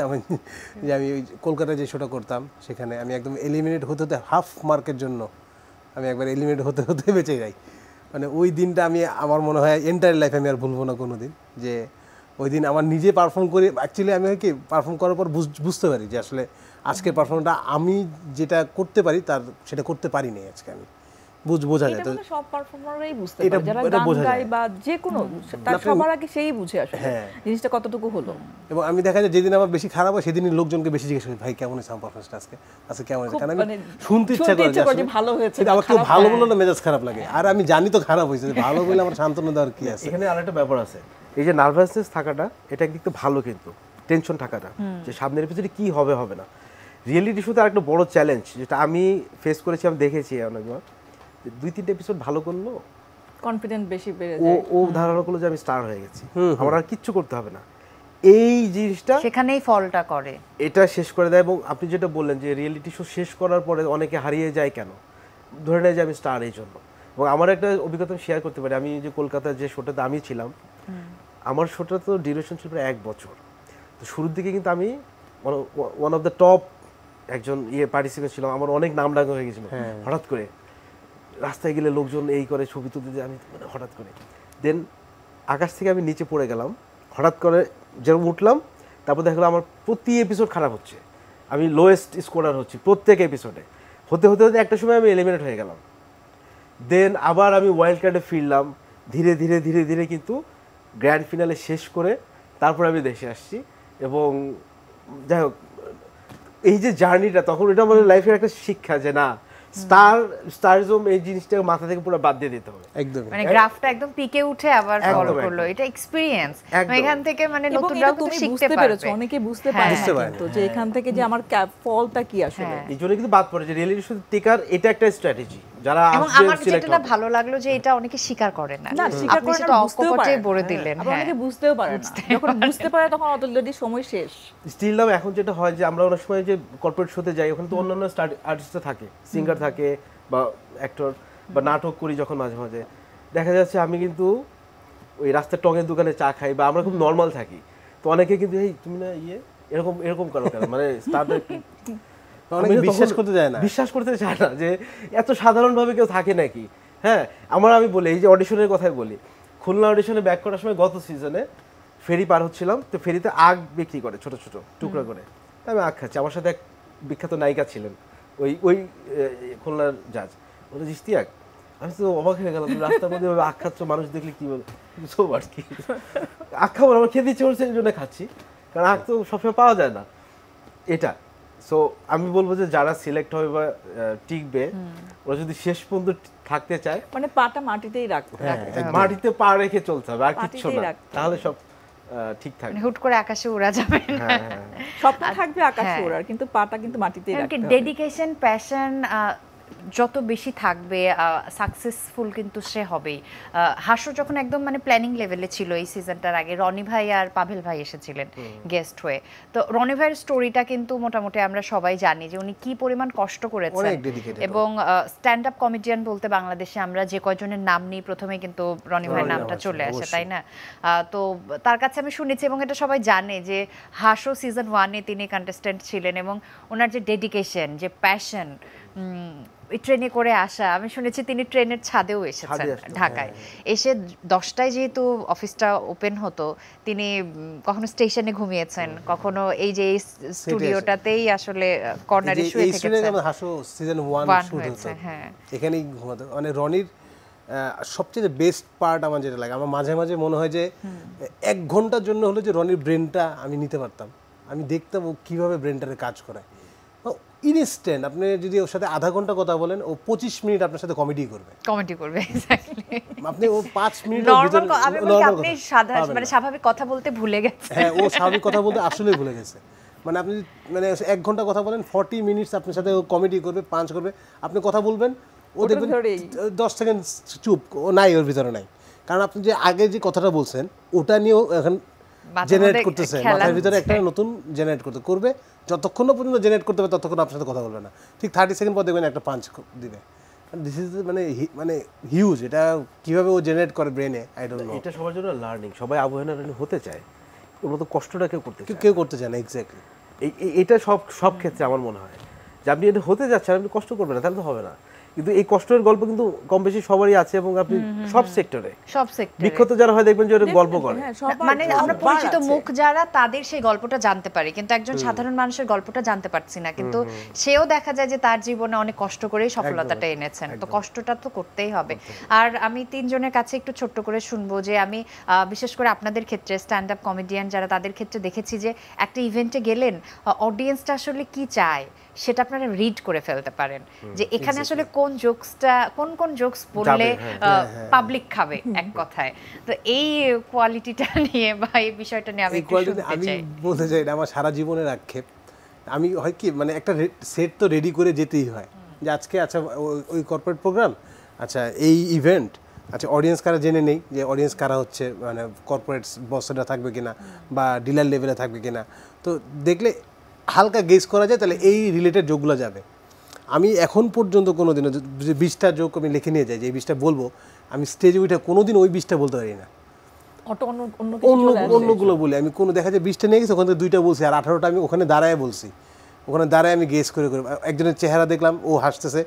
আমি ওই কলকাতায় যে শোটা করতাম, সেখানে আমি একদম এলিমিনেট হতে হাফ মার্কের জন্য আমি একবার এলিমিনেট হতে বেঁচে যাই। মানে ওই দিনটা আমি আমার মনে হয় এন্টায়ার লাইফে আমি আর ভুলবো না কোনো দিন, যে ওই দিন আমার নিজে পারফর্ম করে অ্যাকচুয়ালি আমি কি পারফর্ম করার পর বুঝতে পারি যে আসলে আজকের পারফর্মটা আমি যেটা করতে পারি সেটা করতে পারিনি আজকে। আমি বোঝা যায়, তো সব পারফর্মাররাই বুঝতে পারে, যারা গান গায় বা যে কোনো, তার সবার আগে সেই বুঝে আসলে জিনিসটা কতটুকু হলো। এবং আমি দেখা যায় যেদিন আমার বেশি খারাপ হয়, সেদিনই লোকজনকে বেশি জিজ্ঞেস করি, ভাই কেমন হয়েছে আমার পারফরম্যান্সটা আজকে কেমন হয়েছে, কারণ আমি শুনতে ইচ্ছা করে যে ভালো হয়েছে, আমার কেউ ভালো বললে না মেজাজ খারাপ লাগে, আর আমি জানি তো খারাপ হয়েছে, ভালো বলে আমার সান্ত্বনা দেওয়ার কি আছে। এখানে আরেকটা ব্যাপার আছে, এই যে নার্ভাসনেস থাকাটা, এটা একদিক তো ভালো, কিন্তু টেনশন থাকাটা যে সামনের এপিসোডে কি হবে না। রিয়েলিটি শোতে আরেকটা বড় চ্যালেঞ্জ যেটা আমি ফেস করেছি, আমি দেখেছি অনেকবার, 2-3 এপিসোড ভালো করলো, কনফিডেন্স বেশি বেড়ে যায়, ও ধারণা করলো যে আমি স্টার হয়ে গেছি, আমার আর কিচ্ছু করতে হবে না। এই জিনিসটা সেখানেই ফলটা করে, এটা শেষ করে দেয়। এবং আপনি যেটা বললেন যে রিয়েলিটি শো শেষ করার পরে অনেকে হারিয়ে যায় কেন, ধরে নেয় যে আমি স্টার এই জন্য। এবং আমার একটা অভিজ্ঞতা শেয়ার করতে পারি, আমি যে কলকাতার যে শোটাতে আমি ছিলাম, আমার শোটা তো ডিউরেশন ছিল 1 বছর। তো শুরুর দিকে কিন্তু আমি ওয়ান অফ দ্য টপ একজন পার্টিসিপেন্ট ছিলাম, আমার অনেক নাম ডাকা হয়ে গেছিল। হঠাৎ করে রাস্তায় গেলে লোকজন এই করে ছবি তুলতে, আমি হঠাৎ করে দেন আকাশ থেকে আমি নিচে পড়ে গেলাম, হঠাৎ করে যেরকম উঠলাম, তারপর দেখলাম আমার প্রতি এপিসোড খারাপ হচ্ছে, আমি লোয়েস্ট স্কোরার হচ্ছি প্রত্যেক এপিসোডে, হতে একটা সময় আমি এলিমিনেট হয়ে গেলাম। দেন আবার আমি ওয়াইল্ড কার্ডে ফিরলাম, ধীরে ধীরে কিন্তু গ্র্যান্ড ফিনালে শেষ করে তারপর আমি দেশে আসছি। এবং যাই হোক, এই যে জার্নিটা, তখন এটা আমার লাইফের একটা শিক্ষা যে না, স্টারিজম এই জিনিসটা মাথা থেকে পুরো বাদ দিয়ে দিতে হবে একদম মানে গ্রাফটা একদম পিকে উঠে আবার ফলো করলো, এটা এক্সপেরিয়েন্স। এখান থেকে মানে নতুনরাও কিন্তু শিখতে পারবে, অনেকে বুঝতে পারে না কিন্তু যে এখান থেকে যে আমার ফলটা কি আসলে। এই জন্য কিন্তু বাদ পড়ে যে রিয়েলিটি শো টেকার, এটা একটা স্ট্র্যাটেজি যারা এবং আমার যেটা ভালো লাগলো যে এটা অনেকে স্বীকার করে না, স্বীকার করে না, অকপটে বলে দিলেন। হ্যাঁ, অনেকে বুঝতেও পারে না, যখন বুঝতে পারে তখন অলরেডি সময় শেষ। স্টিল নাও এখন যেটা হয় যে আমরা অনেক সময় যে কর্পোরেট শোতে যাই, ওখানে তো অন্যান্য আর্টিস্টরা থাকে, সিঙ্গার থাকে বা অ্যাক্টর বা নাটক করি, যখন মাঝে মাঝে দেখা যাচ্ছে আমি কিন্তু ওই রাস্তার টঙের দোকানে চা খাই বা আমরা খুব নর্মাল থাকি, তো অনেকে কিন্তু এই তুমি না এরকম করো কেন, মানে স্টার্টার বিশ্বাস করতে চায় না যে এত সাধারণভাবে কেউ থাকে নাকি। হ্যাঁ, আমি বলি এই যে অডিশনের কথাই বলি, খুলনা অডিশনে ব্যাক করার সময় গত সিজনে ফেরি পার হচ্ছিলাম, তো ফেরিতে আগ বিক্রি করে ছোট ছোট টুকরা করে, আমি আগ খাচ্ছি, আমার সাথে এক বিখ্যাত নায়িকা ছিলেন ওই খুলনার জাজ, বলে ইশতিয়াক, আমি তো অবাক হয়ে গেলাম, রাস্তার মধ্যে আখ খাচ্ছ, মানুষ দেখলে কি বলবে, সব আর কি আখ খাবো, আমার খেতে ইচ্ছে করছে, এই জন্য খাচ্ছি, কারণ আখ তো সবসময় পাওয়া যায় না এটা। সো আমি বলবো যে যারা সিলেক্ট হবে বা টিকবে, ওরা যদি শেষ পর্যন্ত থাকতে চায়, মানে পাটা মাটিতেই রাখতে, মাটিতে পা রেখে চলতে হবে, আর কিচ্ছু না, তাহলে সব ঠিক থাকবে, হুট করে আকাশে উড়া যাবে না। স্বপ্ন থাকবে আকাশে ওড়ার, কিন্তু পাটা কিন্তু মাটিতেই রাখতে হবে। ডেডিকেশন, প্যাশন যত বেশি থাকবে সাকসেসফুল কিন্তু সে হবেই। হাসো যখন একদম মানে প্ল্যানিং লেভেলে ছিল এই সিজনটার আগে, রনি ভাই আর পাভেল ভাই এসেছিলেন গেস্ট হয়ে, তো রনি ভাইয়ের স্টোরিটা কিন্তু মোটামুটি আমরা সবাই জানি যে উনি কি পরিমাণ কষ্ট করেছেন, এবং স্ট্যান্ড আপ কমেডিয়ান বলতে বাংলাদেশে আমরা যে কয়জনের নাম নিই প্রথমে কিন্তু রনি ভাইয়ের নামটা চলে আসে, তাই না? তো তার কাছে আমি শুনেছি এবং এটা সবাই জানে যে হাসো সিজন 1-এ তিনি কন্টেস্ট্যান্ট ছিলেন, এবং ওনার যে ডেডিকেশন, যে প্যাশন, ট্রেনে করে আসা, আমি শুনেছি তিনি ট্রেনের ছাদেও এসেছেন ঢাকায়, এসে 10টায় যেহেতু অফিসটা ওপেন হতো, তিনি কখনো স্টেশনে ঘুমিয়েছেন, কখনো এই যে স্টুডিওটাতেই আসলে কর্নারে শুয়ে থেকেছেন। হাসো সিজন 1 শুট হতো, এখানেই ঘুমাতো। মানে রনির সবচেয়ে বেস্ট পার্ট আমার যেটা লাগে, আমার মাঝে মাঝে মনে হয় যে 1 ঘন্টার জন্য হলো যে রনির ব্রেনটা আমি নিতে পারতাম, আমি দেখতাম ও কীভাবে ব্রেনটারে কাজ করায়। ইনস্ট্যান্ট আপনি যদি ওর সাথে আধা ঘন্টা কথা বলেন, ও 25 মিনিট আপনার সাথে কমেডি করবে এক্স্যাক্টলি। আপনি ও 5 মিনিটের ভিতরে আপনি সাধারণ মানে স্বাভাবিক কথা বলতে ভুলে গেছে। হ্যাঁ, ও স্বাভাবিক কথা বলতে আসলেই ভুলে গেছে। মানে আপনি মানে 1 ঘন্টা কথা বলেন, 40 মিনিটস আপনার সাথে ও কমেডি করবে, পাঞ্চ করবে, আপনি কথা বলবেন, ও দেখবেন 10 সেকেন্ড চুপ, ও নাই, ওর ভিতরে নাই। কারণ আপনি যে আগে যে কথাটা বলছেন ওটা নিয়েও এখন জেনারেট করতেছে, মাথার ভিতরে একটা নতুন জেনারেট করবে, যতক্ষণ পর্যন্ত জেনারেট করতে পারে ততক্ষণ আপনার সাথে কথা বলবে না, ঠিক 30 সেকেন্ড পর দেখবেন একটা পাঞ্চ দিবে। দিস ইজ মানে হিউজ, এটা কিভাবে ও জেনারেট করে ব্রেনে, আই ডোন্ট নো। এটা সবার জন্য লার্নিং, সবাই আবহাওয়া হতে চায়, ওর মতো কষ্টটা কেউ করতে চায় না। এক্স্যাক্টলি এটা সব ক্ষেত্রে আমার মনে হয় যে আপনি এটা হতে যাচ্ছেন, আপনি কষ্ট করবেন না, তাহলে তো হবে না। কিন্তু এই কষ্টের গল্প কিন্তু কম বেশি সবারই আছে, এবং আপনি সব সেক্টরে বিখ্যাত যারা হয় দেখবেন যে ওরা গল্প করে, মানে আমরা পরিচিত মুখ যারা, তাদের সেই গল্পটা জানতে পারি, কিন্তু একজন সাধারণ মানুষের গল্পটা জানতে পারছি না, কিন্তু সেও দেখা যায় যে তার জীবনে অনেক কষ্ট করেই সফলতাটা এনেছেন, তো কষ্টটা তো করতেই হবে। আর আমি 3 জনের কাছে একটু ছোট্ট করে শুনবো যে আমি বিশেষ করে আপনাদের ক্ষেত্রে স্ট্যান্ড আপ কমেডিয়ান যারা, তাদের ক্ষেত্রে দেখেছি যে একটা ইভেন্টে গেলেন, অডিয়েন্সটা আসলে কি চায় সেটা আপনারা রিড করে ফেলতে পারেন, যে এখানে আসলে কোন জোকস বললে পাবলিক খাবে, এক কথায়। তো এই কোয়ালিটিটা নিয়ে বা এই বিষয়টা নিয়ে আমি বলতে চাই, আমার সারা জীবনের আক্ষেপ। আমি হয় কি, মানে একটা সেট তো রেডি করে যেতেই হয়, যে আজকে আচ্ছা ওই কর্পোরেট প্রোগ্রাম, আচ্ছা এই ইভেন্ট, আচ্ছা অডিয়েন্স কারা জেনে নেই যে অডিয়েন্স কারা হচ্ছে, মানে কর্পোরেট বসরা থাকবে কিনা বা ডিলার লেভেলে থাকবে কিনা, তো দেখলে হালকা গেস করা যায়, তাহলে এই রিলেটেড জোকগুলো যাবে। আমি এখন পর্যন্ত কোনো দিনও যে 20টা জোক আমি লিখে নিয়ে যাই, যে এই 20টা বলবো, আমি স্টেজে উঠে কোনো দিন ওই 20টা বলতে পারি না, অন্যগুলো বলি। আমি কোনো দেখা যায় 20টা নিয়ে গেছি, ওখান থেকে 2টা বলছি, আর 18টা আমি ওখানে দাঁড়ায় বলছি, ওখানে দাঁড়ায় আমি গেস করে একজনের চেহারা দেখলাম, ও হাসতেছে,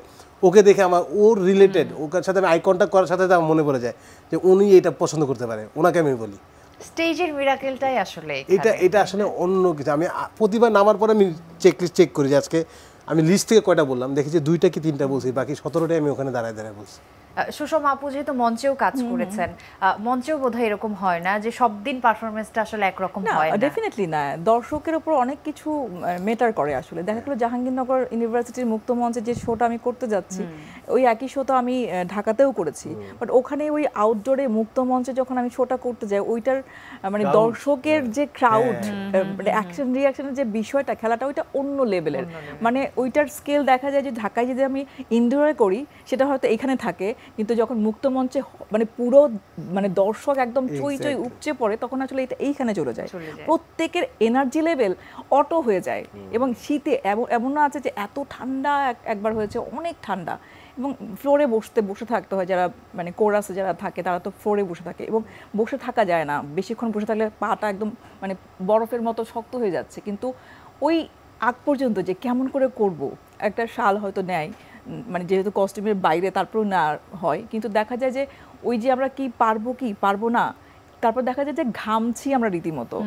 ওকে দেখে আমার ওর রিলেটেড, ওর সাথে আমি আই কন্ট্যাক্ট করার সাথে আমার মনে পড়ে যায় যে উনি এটা পছন্দ করতে পারে, ওনাকে আমি বলি। স্টেজের মিরাকেলটাই আসলে এটা আসলে অন্য কিছু। আমি প্রতিবার নামার পরে আমি চেক করি যে আজকে আমি লিস্ট থেকে কয়টা বললাম, দেখি যে 2টা কি 3টা বলছি, বাকি 17টাই আমি ওখানে দাঁড়ায় বলছি। সুষমা আপু যেহেতু মঞ্চেও কাজ করেছেন, মঞ্চেও বোধহয় এরকম হয় না যে সব দিন পারফরমেন্সটা আসলে একরকম হয় না। ডেফিনেটলি না, দর্শকের উপর অনেক কিছু মেটার করে আসলে। দেখা গেলো জাহাঙ্গীরনগর ইউনিভার্সিটির মুক্ত মঞ্চে যে শোটা আমি করতে যাচ্ছি, ওই একই শো তো আমি ঢাকাতেও করেছি, বাট ওখানে ওই আউটডোরে মুক্ত মঞ্চে যখন আমি শোটা করতে যাই, ওইটার মানে দর্শকের যে ক্রাউড, মানে অ্যাকশন রিয়াকশনের যে বিষয়টা, খেলাটা ওইটা অন্য লেভেলের। মানে ওইটার স্কেল দেখা যায় যে ঢাকায় যদি আমি ইনডোরে করি সেটা হয়তো এখানে থাকে, কিন্তু যখন মুক্ত মঞ্চে মানে পুরো মানে দর্শক একদম চই চই উপচে পড়ে, তখন আসলে এটা এইখানে চলে যায়। প্রত্যেকের এনার্জি লেভেল অটো হয়ে যায়। এবং শীতে এমনও আছে যে এত ঠান্ডা একবার হয়েছে, অনেক ঠান্ডা, এবং ফ্লোরে বসে থাকতে হয়। যারা মানে কোরাসে যারা থাকে তারা তো ফ্লোরে বসে থাকে, এবং বসে থাকা যায় না, বেশিক্ষণ বসে থাকলে পাটা একদম মানে বরফের মতো শক্ত হয়ে যাচ্ছে। কিন্তু ওই আগ পর্যন্ত যে কেমন করে করব, একটা শাল হয়তো নেয়, মানে যেহেতু কস্টিউমের বাইরে তারপরেও না হয়, কিন্তু দেখা যায় যে ওই যে আমরা কি পারবো না, তারপর দেখা যায় যে ঘামছি আমরা রীতিমতো,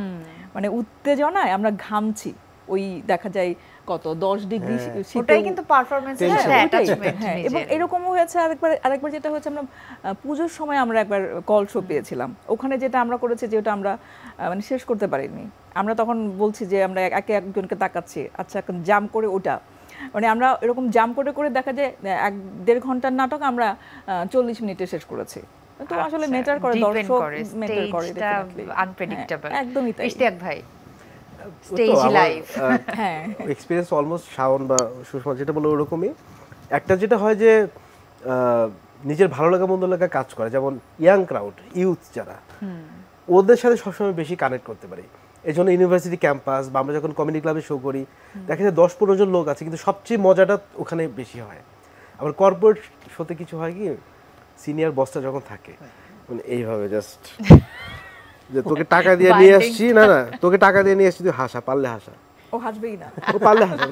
মানে উত্তেজনায় আমরা ঘামছি। ওই দেখা যায় কত 10 ডিগ্রি ওটাই কিন্তু পারফরম্যান্সের সাথে অ্যাটাচমেন্ট। এবং এরকমও হয়েছে আরেকবার যেটা হয়েছে, আমরা পুজোর সময় আমরা একবার কল শো পেয়েছিলাম, ওখানে যেটা আমরা করেছি, যেটা আমরা মানে শেষ করতে পারিনি। আমরা তখন বলছি যে আমরা একে একজনকে তাকাচ্ছি, আচ্ছা এখন জাম করে ওটা, মানে আমরা এরকম জাম করে দেখা যায় 1-1.5 ঘন্টার নাটক আমরা 40 মিনিটে শেষ করেছি। তো আসলে মেটার করে, দর্শক মেটার করে, আনপ্রেডিক্টেবল। একদমই তাই। ইশতিয়াক ভাই, স্টেজ লাইভ, হ্যাঁ এক্সপেরিয়েন্স অলমোস্ট শাওন বা সুষমা যেটা বললো ওরকমই। একটা যেটা হয় যে নিজের ভালো লাগা মন্দ লাগা কাজ করে, যেমন ইয়াং ক্রাউড, ইউথ যারা, ওদের সাথে সবসময় বেশি কানেক্ট করতে পারি। এই জন্য ইউনিভার্সিটি ক্যাম্পাস বা আমরা যখন কমিউনিটি ক্লাবে শো করি, দেখা যায় 10-15 জন লোক আছে, কিন্তু সবচেয়ে মজাটা ওখানে বেশি হয়। আবার কর্পোরেট শোতে কিছু হয় কি, সিনিয়র বসটা যখন থাকে মানে এইভাবে জাস্ট যে তোকে টাকা দিয়ে নিয়ে আসছি, না তোকে টাকা দিয়ে নিয়ে আসছি, তুই হাসা, পারলে হাসা। ও হাসবেই না, ও পারলে হাসা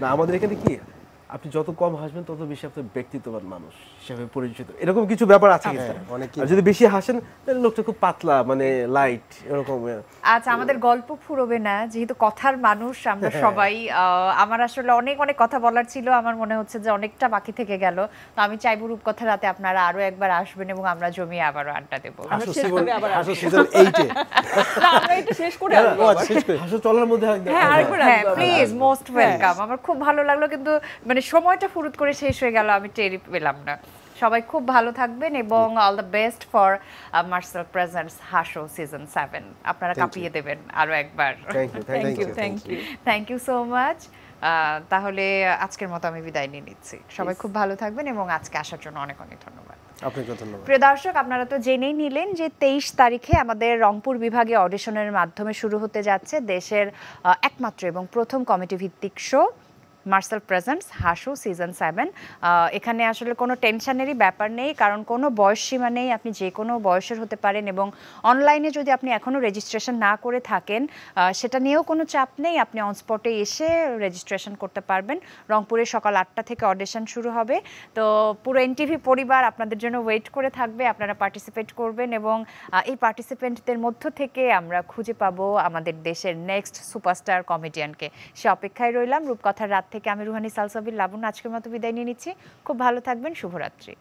না। আমাদের এখানে কি, আপনি যত কম হাসবেন তত বেশি আপনার ব্যক্তিত্ববান মানুষ হিসেবে পরিচিত, এরকম কিছু ব্যাপার আছে কিন্তু। আর যদি বেশি হাসেন তাহলে লোকটা খুব পাতলা, মানে লাইট এরকম। আচ্ছা, আমাদের গল্প ফুরোবে না, যেহেতু কথার মানুষ আমরা সবাই। আমার আসলে অনেক কথা বলার ছিল, আমার মনে হচ্ছে যে অনেকটা বাকি থেকে গেল। তো আমি চাইবো রূপকথা রাতে আপনারা আরো একবার আসবেন এবং আমরা জমিয়ে আবারও আড্ডা দেবো। হাসো সিজন 8-এ আমরা এটা শেষ করে হাসো চলার মধ্যে প্লিজ, মোস্ট ওয়েলকাম। আমার খুব ভালো লাগলো, কিন্তু মানে সময়টা ফুরুত করে শেষ হয়ে গেল, আমি টেরি পেলাম না। সবাই খুব ভালো থাকবেন এবং all the best for Marcel presents Haso season 7। আপনারা কাঁপিয়ে দেবেন আরো একবার। Thank you so much. তাহলে আজকের মতো আমি বিদায় নিয়ে নিচ্ছি। সবাই খুব ভালো থাকবেন এবং আজকে আসার জন্য অনেক ধন্যবাদ। আপনাকে ধন্যবাদ। প্রিয় দর্শক, আপনারা তো জেনেই নিলেন যে 23 তারিখে আমাদের রংপুর বিভাগে অডিশনের মাধ্যমে শুরু হতে যাচ্ছে দেশের একমাত্র এবং প্রথম কমিটি ভিত্তিক show Marcel presents Haso season 7। এখানে আসলে কোনো টেনশনেরই ব্যাপার নেই, কারণ কোনো বয়স সীমা নেই, আপনি যে কোনো বয়সের হতে পারেন। এবং অনলাইনে যদি আপনি এখনও রেজিস্ট্রেশন না করে থাকেন, সেটা নিয়েও কোনো চাপ নেই, আপনি অনস্পটে এসে রেজিস্ট্রেশন করতে পারবেন। রংপুরে সকাল 8টা থেকে অডিশন শুরু হবে। তো পুরো এনটিভি পরিবার আপনাদের জন্য ওয়েট করে থাকবে, আপনারা পার্টিসিপেট করবেন এবং এই পার্টিসিপেন্টদের মধ্য থেকে আমরা খুঁজে পাবো আমাদের দেশের নেক্সট সুপারস্টার কমেডিয়ানকে। সে অপেক্ষায় রইলাম। রূপকথার রাত থেকে আমি রুহানি সালসাবিল লাবণ্য আজকের মতো বিদায় নিয়ে নিচ্ছি। খুব ভালো থাকবেন, শুভরাত্রি।